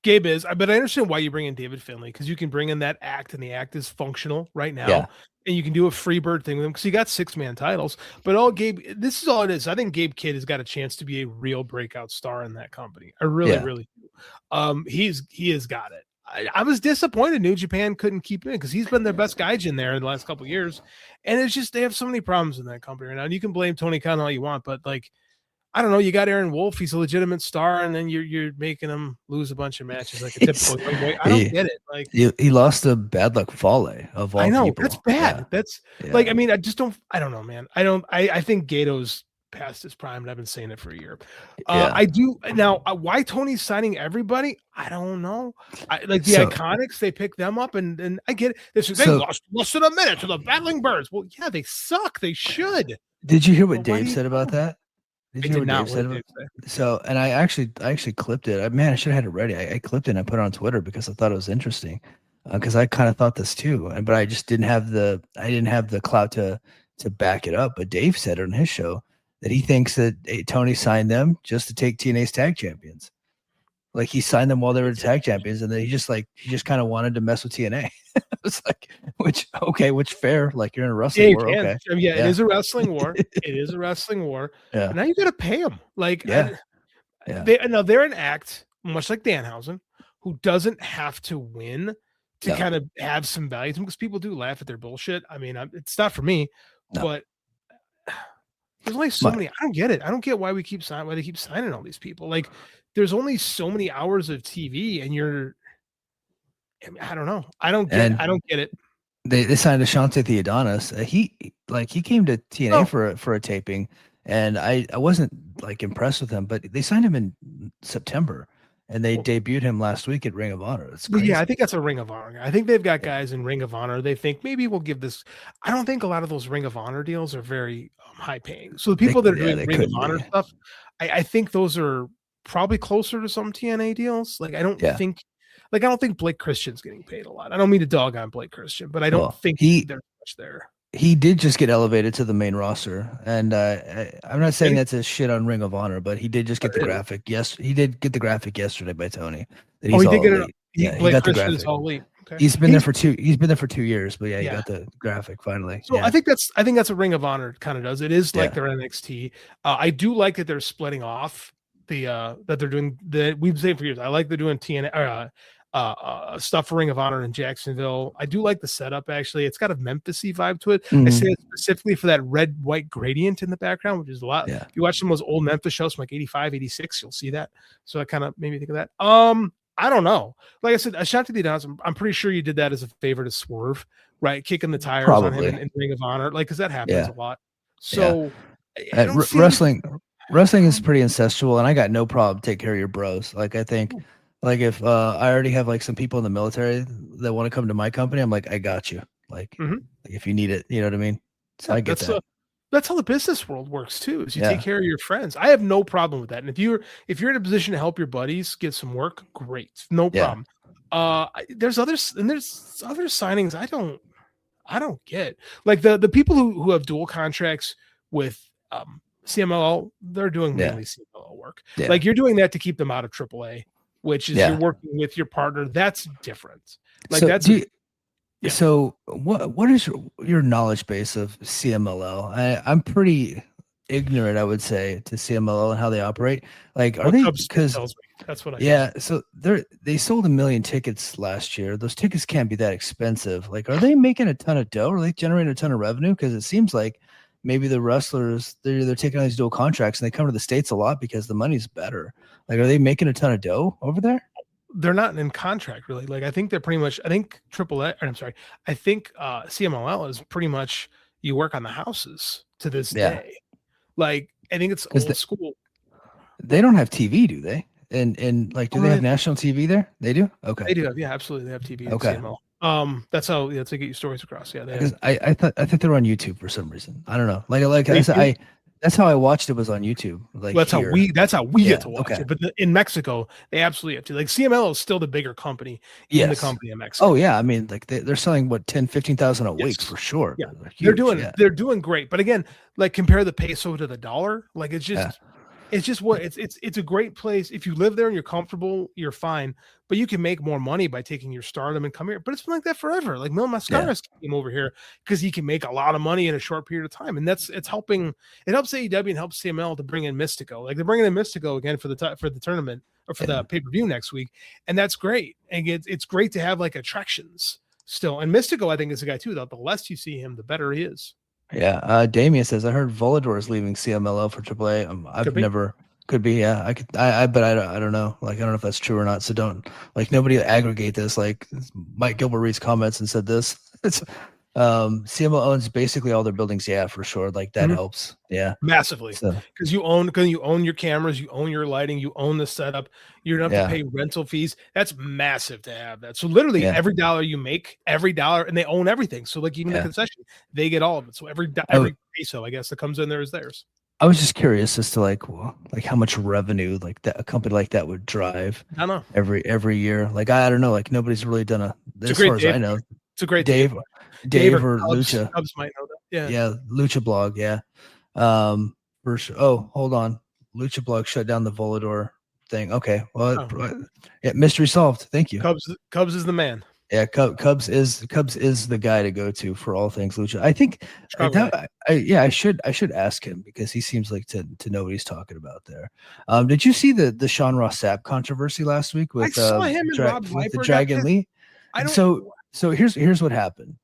Gabe is, but I understand why you bring in David Finlay because you can bring in that act and the act is functional right now. And you can do a free bird thing with him because he got 6-man titles. But this is all it is. I think Gabe Kidd has got a chance to be a real breakout star in that company. I really do. He has got it. I was disappointed New Japan couldn't keep him because he's been their best gaijin there in the last couple of years. And it's just they have so many problems in that company right now. And you can blame Tony Khan all you want, but like I don't know. You got Aaron Wolf. He's a legitimate star, and then you're making him lose a bunch of matches like a typical young boy. I don't get it. Like he lost to Bad Luck Fale of all. I know people. That's bad. That's like I mean I just don't. I don't know, man. I think Gato's past his prime, and I've been saying it for a year. I do now. Why Tony's signing everybody? I don't know. Like the Iconics, they pick them up, and I get it. They lost less than a minute to the Battling Birds. Well, yeah, they suck. They should. Did you hear what Dave said about that? I did not. So, and I actually clipped it. Man, I should have had it ready. I clipped it and I put it on Twitter because I thought it was interesting. Because I kind of thought this too, but I just didn't have the clout to back it up. But Dave said it on his show that he thinks that Tony signed them just to take TNA's tag champions. Like he signed them while they were tag champions, and then he just kind of wanted to mess with TNA. It's like, which fair? Like you're in a wrestling war. Okay. It is a wrestling war. It is a wrestling war. Yeah. Now you got to pay them. Like, they're an act, much like Danhausen, who doesn't have to win to kind of have some value to them because people do laugh at their bullshit. I mean, it's not for me, but there's only so many. I don't get it. I don't get why they keep signing all these people. Like, there's only so many hours of TV, and I don't know. I don't get it. They signed Ashante Theodonis. He came to TNA for a taping, and I wasn't like impressed with him, but they signed him in September, and they debuted him last week at Ring of Honor. It's crazy. Yeah, I think that's a Ring of Honor. I think they've got guys in Ring of Honor. They think maybe we'll give this. I don't think a lot of those Ring of Honor deals are very high paying. So the people that are doing Ring of Honor stuff, I think those are probably closer to some TNA deals. Like I don't think Blake Christian's getting paid a lot. I don't mean to dog on Blake Christian, but I don't think there's much there. He did just get elevated to the main roster, and I'm not saying that's a shit on Ring of Honor, but he did just get the graphic. Yes, he did get the graphic yesterday by Tony. He did get it. He got the graphic. Okay. He's been there for 2 years, but he got the graphic finally. So I think that's a Ring of Honor kind of does. It is like their NXT. I do like that they're splitting off that they're doing we've been saying for years. I like they're doing TNA stuff for Ring of Honor in Jacksonville. I do like the setup actually. It's got a Memphis-y vibe to it. I say it specifically for that red white gradient in the background, which is a lot. If you watch some of those old Memphis shows from like 85, 86, you'll see that. So that kind of made me think of that. I don't know. Like I said, Ashante Theodonis, I'm pretty sure you did that as a favor to Swerve, right? Kicking the tires on him in Ring of Honor, like because that happens a lot. So wrestling is pretty incestual, and I got no problem take care of your bros. Like I think, like if I already have like some people in the military that want to come to my company, I'm like, I got you. Like if you need it, you know what I mean. So I get that. That's how the business world works too. Is you take care of your friends. I have no problem with that. And if you're in a position to help your buddies get some work, great, no problem. There's other signings. I don't get like the people who have dual contracts with CMLL, they're doing mainly CMLL work. Yeah. Like you're doing that to keep them out of AAA, which is Yeah. you're working with your partner. That's different. Like So that's yeah. So what is your knowledge base of CMLL? I'm pretty ignorant, I would say, to CMLL and how they operate. Like, are what they Cubs because tells me. That's what I yeah, so they sold 1 million tickets last year. Those tickets can't be that expensive. Like, are they making a ton of dough? Are they generating a ton of revenue? Because it seems like maybe the wrestlers they're taking on these dual contracts and they come to the States a lot because the money's better. Like, are they making a ton of dough over there? They're not in contract really. Like I think they're pretty much. I think AAA. I'm sorry. I think CMLL is pretty much you work on the houses to this day. Like I think it's old school. They don't have TV, do they? And like, do they have national TV there? They do. Okay, they do have. Yeah, absolutely. They have TV. Okay. CML. That's how they get your stories across. Yeah, because I thought they were on YouTube for some reason. I don't know. Like I said, that's how I watched it was on YouTube. Like that's how we get to watch okay. it. But in Mexico, they absolutely have to. Like CML is still the bigger company in the company in Mexico. Oh yeah, I mean like they're selling what 10,000-15,000 a week for sure. Yeah, they're doing great. But again, like compare the peso to the dollar. Like it's just it's a great place. If you live there and you're comfortable, you're fine. But you can make more money by taking your stardom and come here. But it's been like that forever. Like Mil Mascaras came over here because he can make a lot of money in a short period of time, and it's helping. It helps AEW and helps CML to bring in Mystico. Like they're bringing in Mystico again for the tournament or for the pay per view next week, and that's great. And it's great to have like attractions still. And Mystico, I think, is a guy too. That the less you see him, the better he is. Yeah. Damien says I heard Volador is leaving CMLL for AAA. I've never. Could be, yeah. But I don't know. Like, I don't know if that's true or not. So don't like nobody aggregate this. Like Mike Gilbert reads comments and said this. It's CML owns basically all their buildings. Yeah, for sure. Like that helps. Yeah, massively. Because you own your cameras, you own your lighting, you own the setup. You don't have to pay rental fees. That's massive to have that. So literally every dollar you make, every dollar, and they own everything. So like even the concession, they get all of it. So every peso, I guess, that comes in there is theirs. I was just curious as to like how much revenue like that a company like that would drive. I don't know every year. Like I don't know. Like nobody's really done as far as I know. It's a great Dave or Lucha. Cubs might know that. Yeah, Lucha Blog. Yeah. Hold on. Lucha Blog shut down the Volador thing. Okay. Well, mystery solved. Thank you. Cubs is the man. Yeah, Cubs is the guy to go to for all things Lucha. I think I should ask him because he seems like to know what he's talking about there. Did you see the Sean Ross Sapp controversy last week with I saw him and Rob with the Viper Dragon Lee? So here's what happened.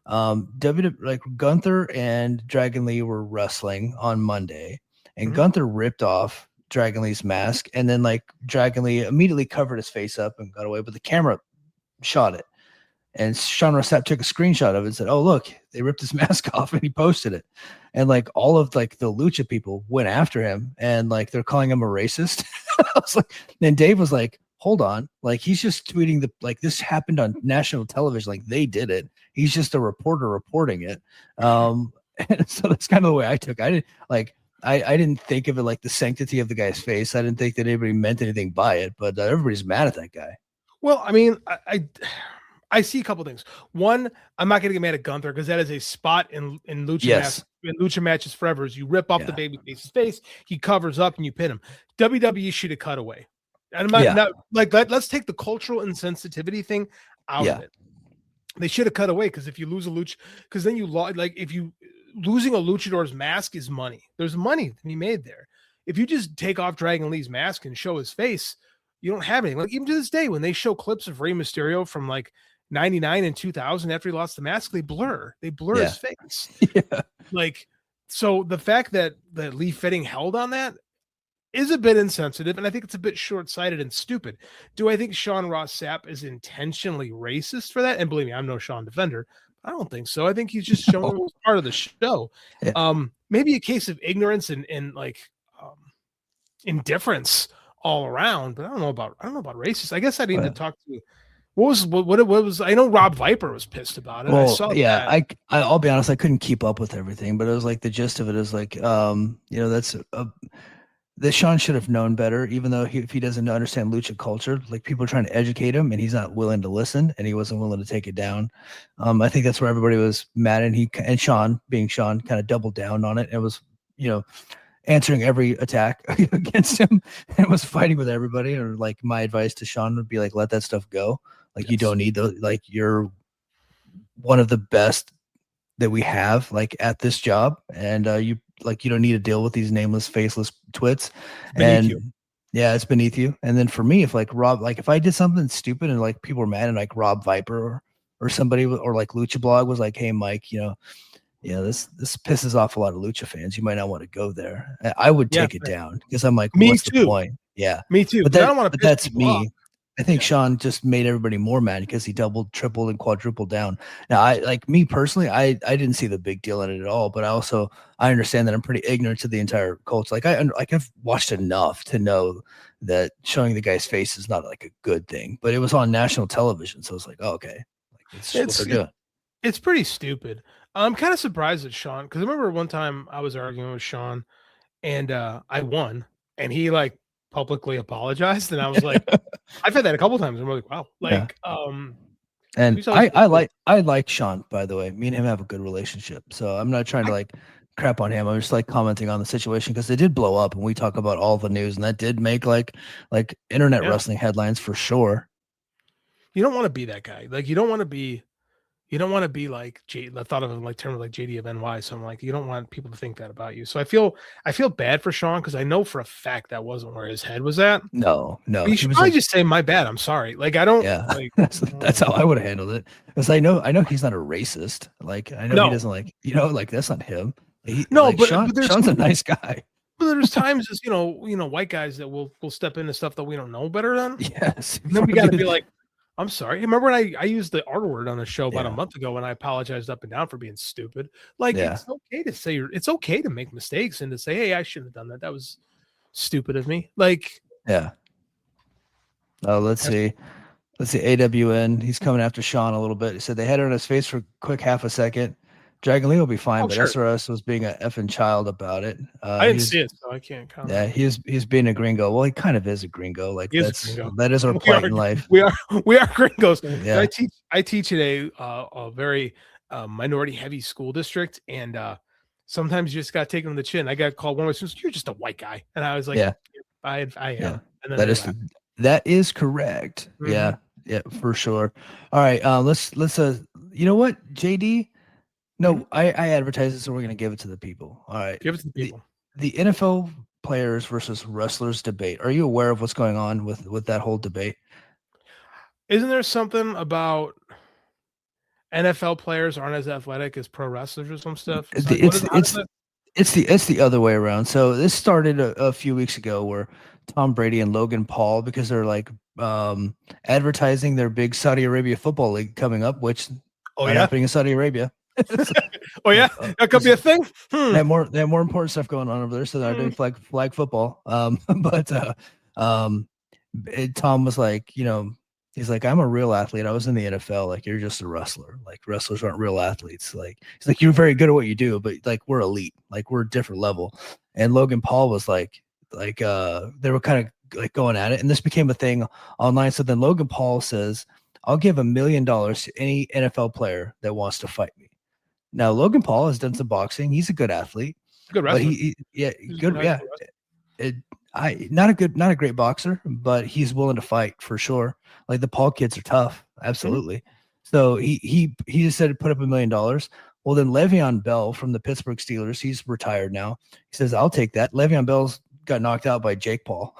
Like Gunther and Dragon Lee were wrestling on Monday, and Gunther ripped off Dragon Lee's mask, and then like Dragon Lee immediately covered his face up and got away, but the camera shot it. And Sean Ross Sapp took a screenshot of it and said, "Oh, look, they ripped his mask off," and he posted it. And like all of like the Lucha people went after him, and like they're calling him a racist. I was like, then Dave was like, "Hold on, like he's just tweeting this happened on national television, like they did it. He's just a reporter reporting it." And so that's kind of the way I took it. I didn't think of it like the sanctity of the guy's face. I didn't think that anybody meant anything by it, but everybody's mad at that guy. Well, I mean, I see a couple things. One, I'm not going to get mad at Gunther because that is a spot in Lucha matches forever. Is you rip off the babyface's face, he covers up, and you pin him. WWE should have cut away. And I'm not like let's take the cultural insensitivity thing out of it. They should have cut away because if you lose a lucha, because then losing a luchador's mask is money. There's money to be made there. If you just take off Dragon Lee's mask and show his face, you don't have anything. Like even to this day, when they show clips of Rey Mysterio from like 99 and 2000 after he lost the mask, they blur his face. Like, so the fact that Lee Fitting held on that is a bit insensitive, and I think it's a bit short-sighted and stupid. Do I think Sean Ross Sapp is intentionally racist for that? And believe me, I'm no Sean defender. I don't think so. I think he's just showing it was part of the show. Maybe a case of ignorance and like indifference all around, but I don't know about racist. I guess I need to talk to what was I know Rob Viper was pissed about it. Well, I saw that. I'll be honest, I couldn't keep up with everything, but it was like the gist of it is like that's that Sean should have known better, even though if he doesn't understand lucha culture, like people are trying to educate him and he's not willing to listen and he wasn't willing to take it down. I think that's where everybody was mad, and Sean, being Sean, kind of doubled down on it and was, answering every attack against him and was fighting with everybody. Or like my advice to Sean would be like, let that stuff go. Like you don't need those. Like you're one of the best that we have like at this job, and you don't need to deal with these nameless, faceless twits. Yeah, it's beneath you. And then for me, if like Rob, like if I did something stupid and like people were mad, and like Rob Viper or somebody or like Lucha Blog was like, hey Mike, this pisses off a lot of Lucha fans. You might not want to go there. I would take it down because I'm like, what's the point? Yeah, me too. But I don't want to. But that's me. Off. I think Sean just made everybody more mad because he doubled, tripled, and quadrupled down. Now, I like me personally, I didn't see the big deal in it at all. But I understand that I'm pretty ignorant to the entire culture. Like I've watched enough to know that showing the guy's face is not like a good thing. But it was on national television, so it's like, oh, okay, like it's what they're doing. It's pretty stupid. I'm kind of surprised at Sean because I remember one time I was arguing with Sean, and I won, and he like publicly apologized, and I was like, I've had that a couple times. I'm like, wow, like, and I like Sean, by the way. Me and him have a good relationship, so I'm not trying to like crap on him. I'm just like commenting on the situation because it did blow up, and we talk about all the news, and that did make like internet wrestling headlines for sure. You don't want to be that guy. Like, you don't want to be like I thought of him like terms like JD of NY. So I'm like, you don't want people to think that about you. So I feel bad for Sean because I know for a fact that wasn't where his head was at. No. But you should probably just say my bad. I'm sorry. Like I don't. Yeah, like, that's how I would have handled it. Because I know he's not a racist. Like I know he doesn't like like that's not him. But Sean's a nice guy. But there's times as white guys that will step into stuff that we don't know better than. Yes. And then we got to be like, I'm sorry. Remember when I used the R word on a show about a month ago when I apologized up and down for being stupid? Like it's okay to say it's okay to make mistakes and to say, hey, I shouldn't have done that. That was stupid of me. Like, yeah. Oh, let's see. AWN. He's coming after Sean a little bit. He said they had it on his face for a quick half a second. Dragon Lee will be fine, but SRS was being an effing child about it. I didn't see it, so I can't comment. Yeah, he's being a gringo. Well, he kind of is a gringo. Like that is our plight in life. We are gringos. Yeah. I teach at a very minority heavy school district, and sometimes you just got taken on the chin. I got called one of my students, "You're just a white guy," and I was like, "Yeah, I am." Yeah. And then that is correct. Mm-hmm. Yeah, for sure. All right, let's you know what, JD. No, I advertise it, so we're going to give it to the people. All right. Give it to the people. The NFL players versus wrestlers debate. Are you aware of what's going on with that whole debate? Isn't there something about NFL players aren't as athletic as pro wrestlers or some stuff? It's the other way around. So this started a few weeks ago where Tom Brady and Logan Paul, because they're like advertising their big Saudi Arabia football league coming up, which happening in Saudi Arabia. Oh yeah, that could be a thing. They have more important stuff going on over there, so they're doing flag football. But Tom was like, he's like, I'm a real athlete. I was in the NFL. Like, you're just a wrestler. Like, wrestlers aren't real athletes. Like, he's like, you're very good at what you do, but like, we're elite. Like, we're a different level. And Logan Paul was like they were kind of like going at it, and this became a thing online. So then Logan Paul says, I'll give $1 million to any NFL player that wants to fight me. Now, Logan Paul has done some boxing. He's a good athlete. Good wrestler. Not a great boxer, but he's willing to fight for sure. Like the Paul kids are tough. Absolutely. Mm-hmm. So he just said put up $1 million. Well, then Le'Veon Bell from the Pittsburgh Steelers, he's retired now. He says, I'll take that. Le'Veon Bell's got knocked out by Jake Paul,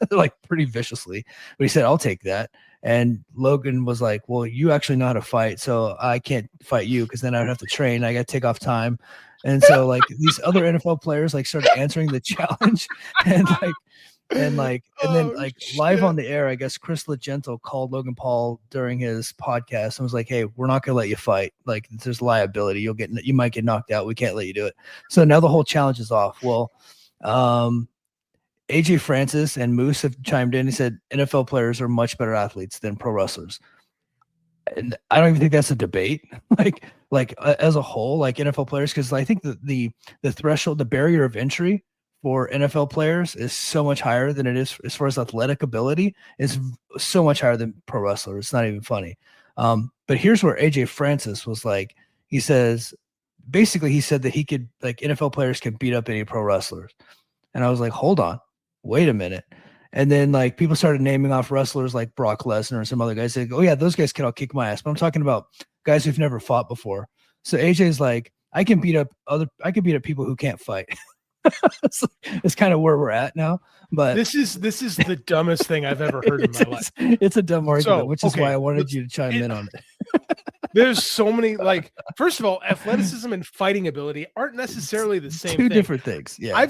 like pretty viciously. But he said, I'll take that. And Logan was like, well, you actually know how to fight, so I can't fight you because then I would have to train. I got to take off time. And so like these other NFL players like started answering the challenge and then live on the air, I guess Chris Legento called Logan Paul during his podcast and was like, hey, we're not going to let you fight. Like there's liability. You might get knocked out. We can't let you do it. So now the whole challenge is off. Well, AJ Francis and Moose have chimed in. He said NFL players are much better athletes than pro wrestlers. And I don't even think that's a debate. Like as a whole, like NFL players, because I think the threshold, the barrier of entry for NFL players is so much higher than it is as far as athletic ability. It's so much higher than pro wrestlers. It's not even funny. But here's where AJ Francis was like, he said that he could, like, NFL players can beat up any pro wrestlers. And I was like, hold on, wait a minute. And then like people started naming off wrestlers like Brock Lesnar and some other guys. They go, oh yeah, those guys can all kick my ass. But I'm talking about guys who've never fought before. So AJ's like, I can beat up people who can't fight. It's kind of where we're at now. But this is the dumbest thing I've ever heard in my life. It's a dumb argument, which is why I wanted you to chime in on it. There's so many, like, first of all, athleticism and fighting ability aren't necessarily the same Two thing. different things. Yeah.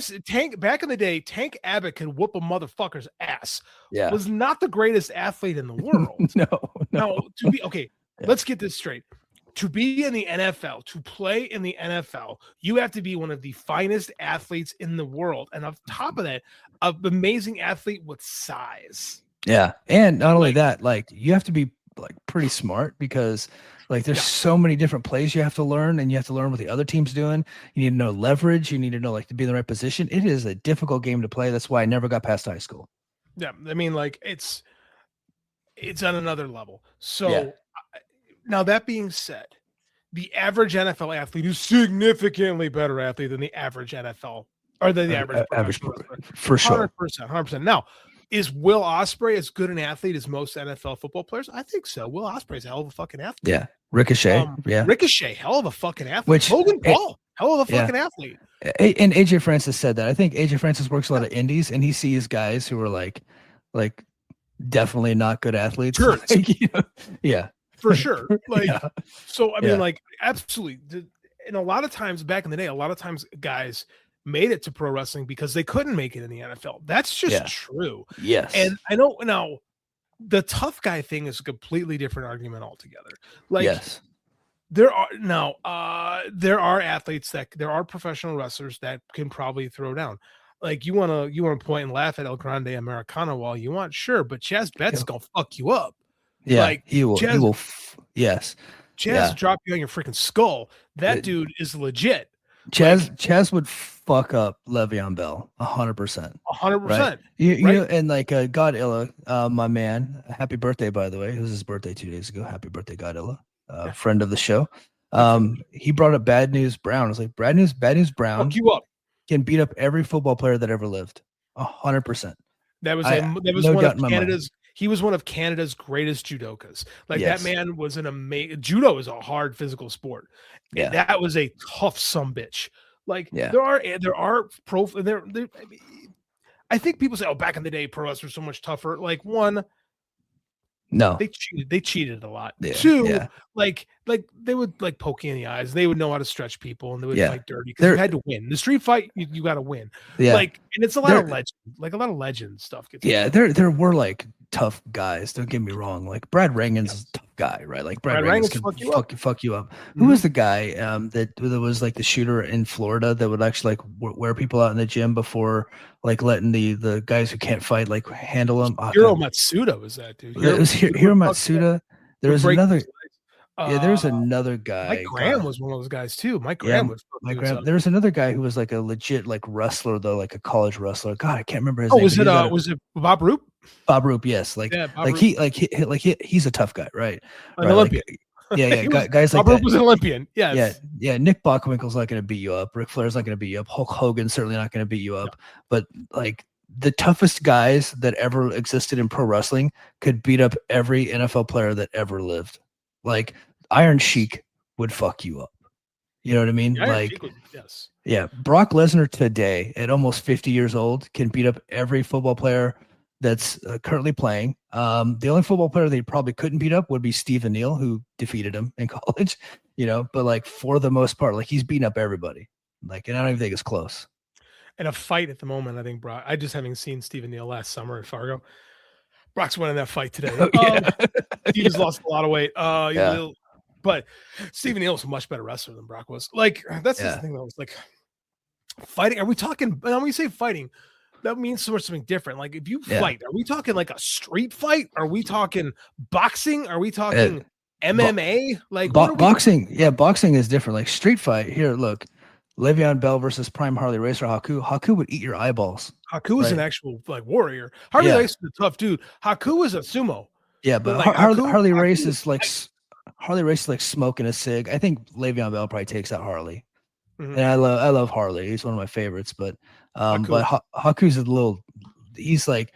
Back in the day, Tank Abbott could whoop a motherfucker's ass. Yeah. Was not the greatest athlete in the world. No. Now, let's get this straight. To be in the NFL, to play in the NFL, you have to be one of the finest athletes in the world. And on top of that, an amazing athlete with size. Yeah. And not only that, like, you have to be like pretty smart, because like there's so many different plays you have to learn, and you have to learn what the other team's doing. You need to know leverage. You need to know, like, to be in the right position. It is a difficult game to play. That's why I never got past high school. Yeah. I mean, like, it's on another level. So now, that being said, the average NFL athlete is significantly better athlete than the average NFL or the average for sure. 100%. Now, is Will Ospreay as good an athlete as most NFL football players? I think so. Will Ospreay's a hell of a fucking athlete. Yeah. Ricochet. Ricochet, hell of a fucking athlete. Logan Paul, hell of a fucking athlete. And AJ Francis said that. I think AJ Francis works a lot of indies, and he sees guys who are like definitely not good athletes. Sure. Yeah. For sure. Like, so, I mean, like, absolutely. And a lot of times back in the day, guys made it to pro wrestling because they couldn't make it in the NFL. That's just true. Yes. And I know now the tough guy thing is a completely different argument altogether. Like, there are athletes there are professional wrestlers that can probably throw down. Like, you want to point and laugh at El Grande Americano while you want, sure, but Chaz Betts gonna fuck you up. Yeah, like, he will. Yes. Chaz drop you on your freaking skull. That dude is legit. Chaz would fuck up Le'Veon Bell 100%. 100%. You know, and like Godilla, my man, happy birthday, by the way. It was his birthday 2 days ago. Happy birthday, Godilla, friend of the show. He brought up Bad News Brown. I was like, Bad News Brown fuck you up. Can beat up every football player that ever lived. 100%. That was one of Canada's. He was one of Canada's greatest judokas. Like, that man was an amazing. Judo is a hard physical sport. Yeah, that was a tough sumbitch. Like, there are pro. I think people say, "Oh, back in the day, pro wrestlers were so much tougher." Like, one, no, they cheated a lot. Two, like they would like poke you in the eyes. They would know how to stretch people, and they would fight dirty because you had to win. The street fight, you got to win. Yeah, like, and it's a lot of legend, like a lot of legend stuff. There were like tough guys. Don't get me wrong. Like Brad Rangan's a tough guy, right? Like Brad Rangan's can fuck you up. Mm-hmm. Who was the guy that was like the shooter in Florida that would actually like wear people out in the gym before like letting the guys who can't fight like handle them? Hiro Matsuda was that dude. It was Hiro Matsuda. There was another. There was another guy. Mike Graham was one of those guys too. Mike Graham. There was another guy who was like a legit like wrestler though, like a college wrestler. God, I can't remember his name. Was it Bob Roop? Bob Roop, yes. Like, he's a tough guy, right? An Olympian. Guys like Bob Roop was an Olympian. Yes. Yeah. Nick Bockwinkel's not going to beat you up. Ric Flair's not going to beat you up. Hulk Hogan's certainly not going to beat you up. But like the toughest guys that ever existed in pro wrestling could beat up every NFL player that ever lived. Like Iron Sheik would fuck you up. You know what I mean? Brock Lesnar today at almost 50 years old can beat up every football player that's currently playing. The only football player that he probably couldn't beat up would be Steve Neal, who defeated him in college, but like for the most part, like he's beating up everybody. Like, and I don't even think it's close. In a fight at the moment, I think Brock, I just having seen Steve Neal last summer at Fargo, Brock's winning that fight today. He just lost a lot of weight. But Stephen Neal was a much better wrestler than Brock was. Like, that's the thing that was like fighting. Are we talking? When we say fighting, that means something different. Like, if you fight, are we talking like a street fight? Are we talking boxing? Are we talking MMA? Like boxing? Yeah, boxing is different. Like street fight. Here, look, Le'Veon Bell versus Prime Harley Race or Haku. Haku would eat your eyeballs. Haku is an actual like warrior. Harley Race is a tough dude. Haku is a sumo. Yeah, but like Harley Race is like Harley Race is like smoking a cig. I think Le'Veon Bell probably takes out Harley. And I love Harley. He's one of my favorites, but Haku's a little. He's like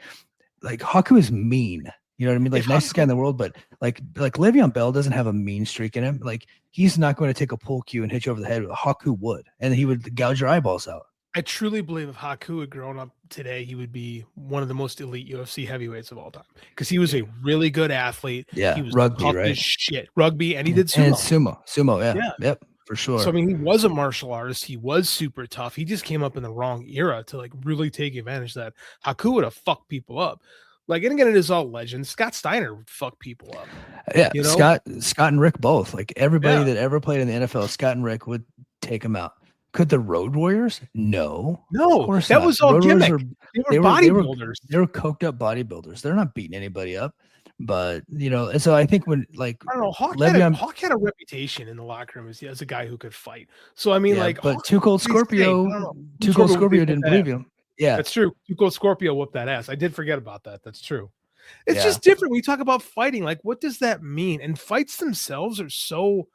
Haku is mean. You know what I mean? Like nicest guy in the world, but like Le'Veon Bell doesn't have a mean streak in him. Like he's not going to take a pull cue and hit you over the head. Haku would, and he would gouge your eyeballs out. I truly believe if Haku had grown up today, he would be one of the most elite UFC heavyweights of all time because he was a really good athlete. Yeah, he was rugby, tough right? as shit, rugby, and he did sumo. And sumo, yeah, yep, for sure. So I mean, he was a martial artist. He was super tough. He just came up in the wrong era to like really take advantage of that. Haku would have fucked people up. Like, and again, it is all legend. Scott Steiner would fuck people up. Yeah, you know? Scott and Rick both. Like everybody that ever played in the NFL, Scott and Rick would take him out. Could the Road Warriors? No, of course that was all gimmick. They were bodybuilders. They were coked up bodybuilders. They're not beating anybody up. But you know, and so I think when like I don't know, Hawk had a reputation in the locker room as a guy who could fight. So I mean, but Hawk, Too Cold Scorpio didn't believe him. Yeah, that's true. Too Cold Scorpio whooped that ass. I did forget about that. That's true. It's just different when you talk about fighting. Like, what does that mean? And fights themselves are so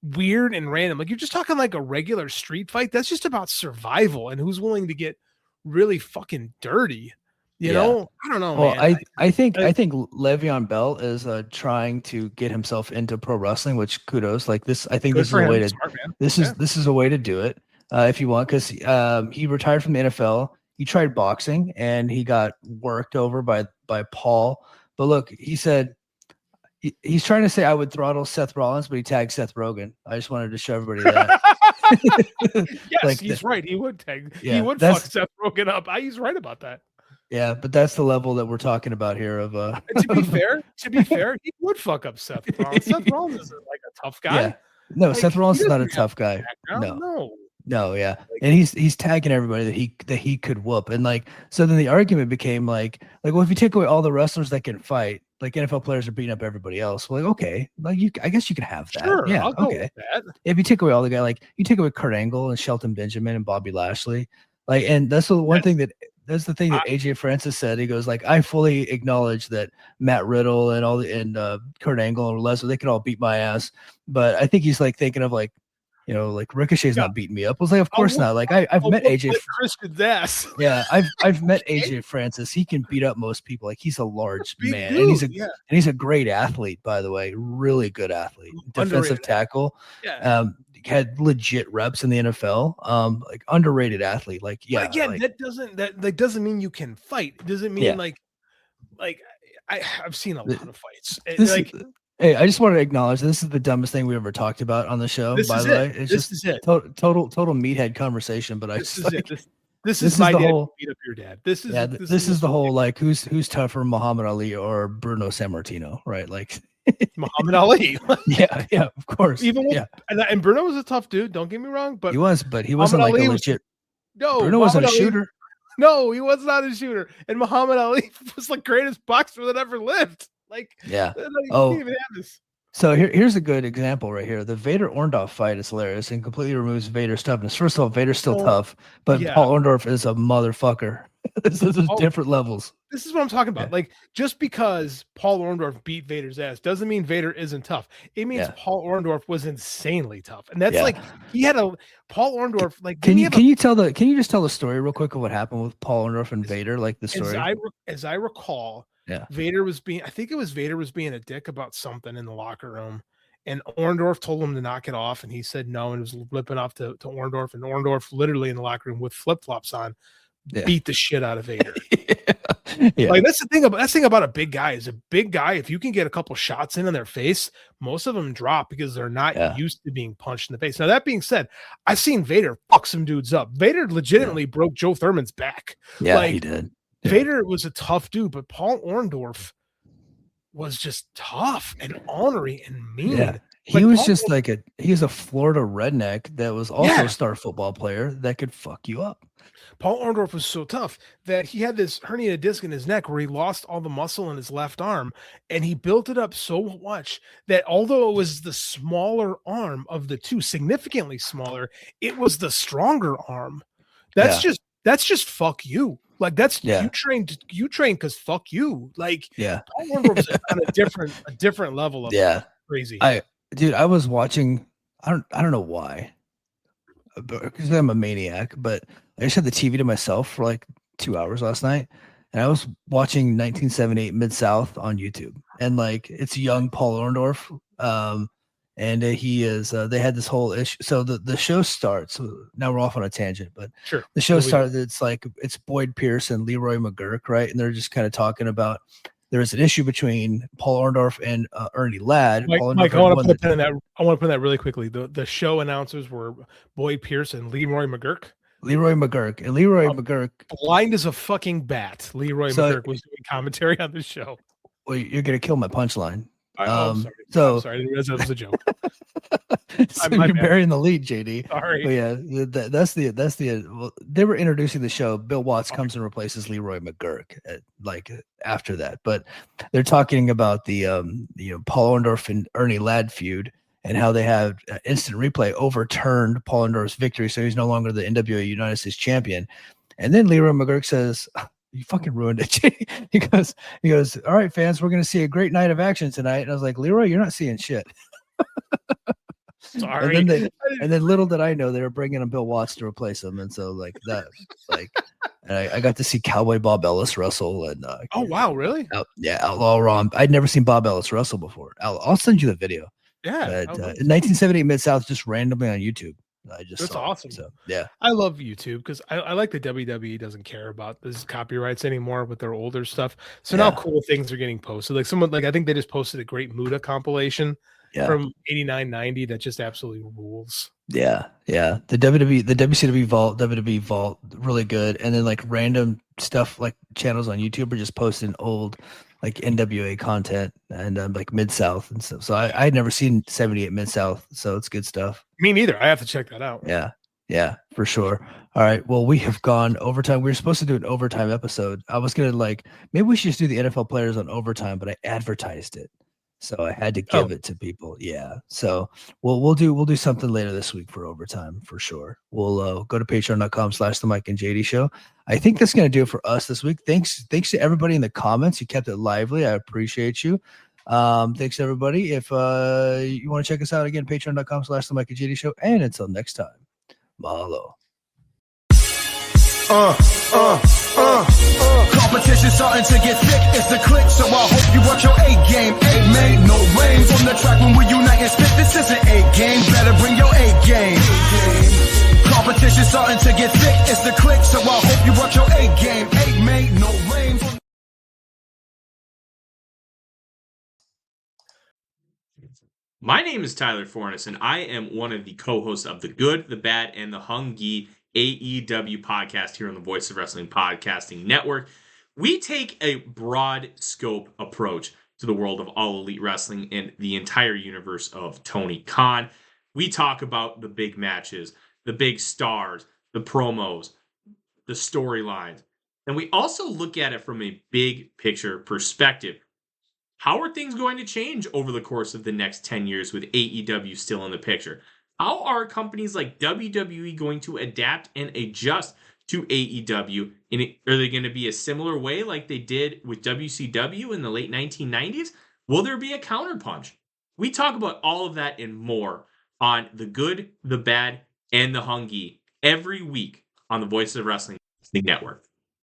weird and random. Like, you're just talking like a regular street fight. That's just about survival and who's willing to get really fucking dirty. You know, I don't know. Well, man. I think Le'Veon Bell is trying to get himself into pro wrestling, which kudos. Like this, I think this is a way to. This is a way to do it if you want, because he retired from the NFL. He tried boxing and he got worked over by Paul. But look, he said he's trying to say I would throttle Seth Rollins, but he tagged Seth Rogen. I just wanted to show everybody that. Yes, he's right. He would tag. Yeah, he would fuck Seth Rogen up. He's right about that. Yeah, but that's the level that we're talking about here. Of to be fair, he would fuck up Seth Rollins. Seth Rollins is like a tough guy. Yeah. No, like, Seth Rollins is not a tough guy. No, yeah, and he's tagging everybody that he could whoop, and like so then the argument became like well, if you take away all the wrestlers that can fight, like NFL players are beating up everybody else. Well, like okay, like I guess you can have that. Sure, yeah, I'll go with that. If you take away all the guy, like you take away Kurt Angle and Shelton Benjamin and Bobby Lashley, like, and that's the one thing that. That's the thing that AJ Francis said. He goes like, I fully acknowledge that Matt Riddle and Kurt Angle and Lesnar, they can all beat my ass. But I think he's like thinking of like, you know, like Ricochet's not beating me up. I was like, of course not. Like I've met AJ. Christian's ass. Yeah, I've met AJ Francis. He can beat up most people. Like he's a large man, dude. and he's a great athlete, by the way. Really good athlete. Defensive tackle. Yeah. Had legit reps in the NFL. Like underrated athlete. Like yeah. But again, like, that doesn't mean you can fight. It doesn't mean like I've seen a lot of fights. Hey, I just want to acknowledge this is the dumbest thing we ever talked about on the show. By the way, it's just total meathead conversation. But this is my dad beat up your dad. This is the whole like who's tougher, Muhammad Ali or Bruno Sammartino, right? Like. Muhammad Ali. yeah, of course. And Bruno was a tough dude. Don't get me wrong, but he wasn't like a legit. Bruno wasn't a shooter. No, he was not a shooter. And Muhammad Ali was the greatest boxer that ever lived. Like, So here's a good example right here. The Vader Orndorff fight is hilarious and completely removes Vader's toughness. First of all, Vader's still tough, but Paul Orndorff is a motherfucker. This is different levels. This is what I'm talking about. Like, just because Paul Orndorff beat Vader's ass doesn't mean Vader isn't tough. It means Paul Orndorff was insanely tough, and that's like he had Paul Orndorff. Like, can you just tell the story real quick of what happened with Paul Orndorff and Vader? Like the story. As I recall, Vader was being a dick about something in the locker room, and Orndorff told him to knock it off, and he said no, and was lipping off to Orndorff, and Orndorff literally in the locker room with flip flops on. Beat the shit out of Vader. Like that's the thing about a big guy is a big guy. If you can get a couple shots in their face, most of them drop because they're not used to being punched in the face. Now that being said, I've seen Vader fuck some dudes up. Vader legitimately broke Joe Thurman's back. Yeah, he did. Vader was a tough dude, but Paul Orndorff was just tough and ornery and mean. He was Paul, just like he's a Florida redneck that was also a star football player that could fuck you up. Paul Orndorff was so tough that he had this herniated disc in his neck where he lost all the muscle in his left arm, and he built it up so much that although it was the smaller arm of the two, significantly smaller, it was the stronger arm. That's just fuck you. Like you trained because fuck you. Like Paul Orndorff's on a different level of crazy. I was watching. I don't know why, because I'm a maniac. But I just had the TV to myself for like 2 hours last night, and I was watching 1978 Mid-South on YouTube, and like it's young Paul Orndorff. And he is. They had this whole issue. So the show starts. Now we're off on a tangent, but sure. The show started. It's Boyd Pierce and Leroy McGurk, right? And they're just kind of talking about. There's an issue between Paul Orndorff and Ernie Ladd. Mike, I want to put that really quickly. The show announcers were Boyd Pierce and Leroy McGurk. McGurk, blind as a fucking bat. Leroy McGurk was doing commentary on the show. Well, you're gonna kill my punchline. I'm sorry. I didn't realize that was a joke. So you're burying the lead, JD. Sorry. But that's the. Well, they were introducing the show. Bill Watts comes and replaces Leroy McGurk after that. But they're talking about the Paul Orndorff and Ernie Ladd feud and how they have instant replay overturned Paul Orndorff's victory, so he's no longer the NWA United States champion. And then Leroy McGurk says, "You fucking ruined it." He goes, "All right, fans, we're going to see a great night of action tonight." And I was like, "Leroy, you're not seeing shit." Sorry. And then little did I know they were bringing in Bill Watts to replace him, and so like that, and I got to see Cowboy Bob Ellis wrestle, and oh wow, really? Outlaw Ron. I'd never seen Bob Ellis wrestle before. I'll send you the video. Yeah, but, 1978 Mid-South just randomly on YouTube. That's awesome. So yeah, I love YouTube because I like the WWE doesn't care about this copyrights anymore with their older stuff. So now cool things are getting posted. Like I think they just posted a great Muda compilation from 89-90 that just absolutely rules. Yeah. The WCW Vault, really good. And then like random stuff like channels on YouTube are just posting old like NWA content and like Mid-South and stuff. So I had never seen 78 Mid-South, so it's good stuff. Me neither. I have to check that out. Yeah, for sure. All right. Well, we have gone overtime. We were supposed to do an overtime episode. I was gonna maybe we should just do the NFL players on overtime, but I advertised it. So I had to give it to people. Yeah. So we'll do something later this week for overtime for sure. We'll go to patreon.com/the Mike and JD show. I think that's going to do it for us this week. Thanks to everybody in the comments. You kept it lively. I appreciate you. Thanks everybody. If you want to check us out again, patreon.com/the Mike and JD show. And until next time, mahalo. Competition starting to get thick, it's the click, so I hope you watch your A game. Made no rain from the track when we unite and spit. This isn't A game, better bring your A game. Competition starting to get thick, it's the click, so I hope you watch your A game. Made no rain from My name is Tyler Fornes, and I am one of the co-hosts of the Good, the Bad, and the Hungy AEW podcast here on the Voice of Wrestling Podcasting Network. We take a broad scope approach to the world of All Elite Wrestling and the entire universe of Tony Khan. We talk about the big matches, the big stars, the promos, the storylines, and we also look at it from a big picture perspective. How are things going to change over the course of the next 10 years with AEW still in the picture? How are companies like WWE going to adapt and adjust to AEW? Are they going to be a similar way like they did with WCW in the late 1990s? Will there be a counterpunch? We talk about all of that and more on The Good, the Bad, and the Hungy every week on the Voice of Wrestling Network.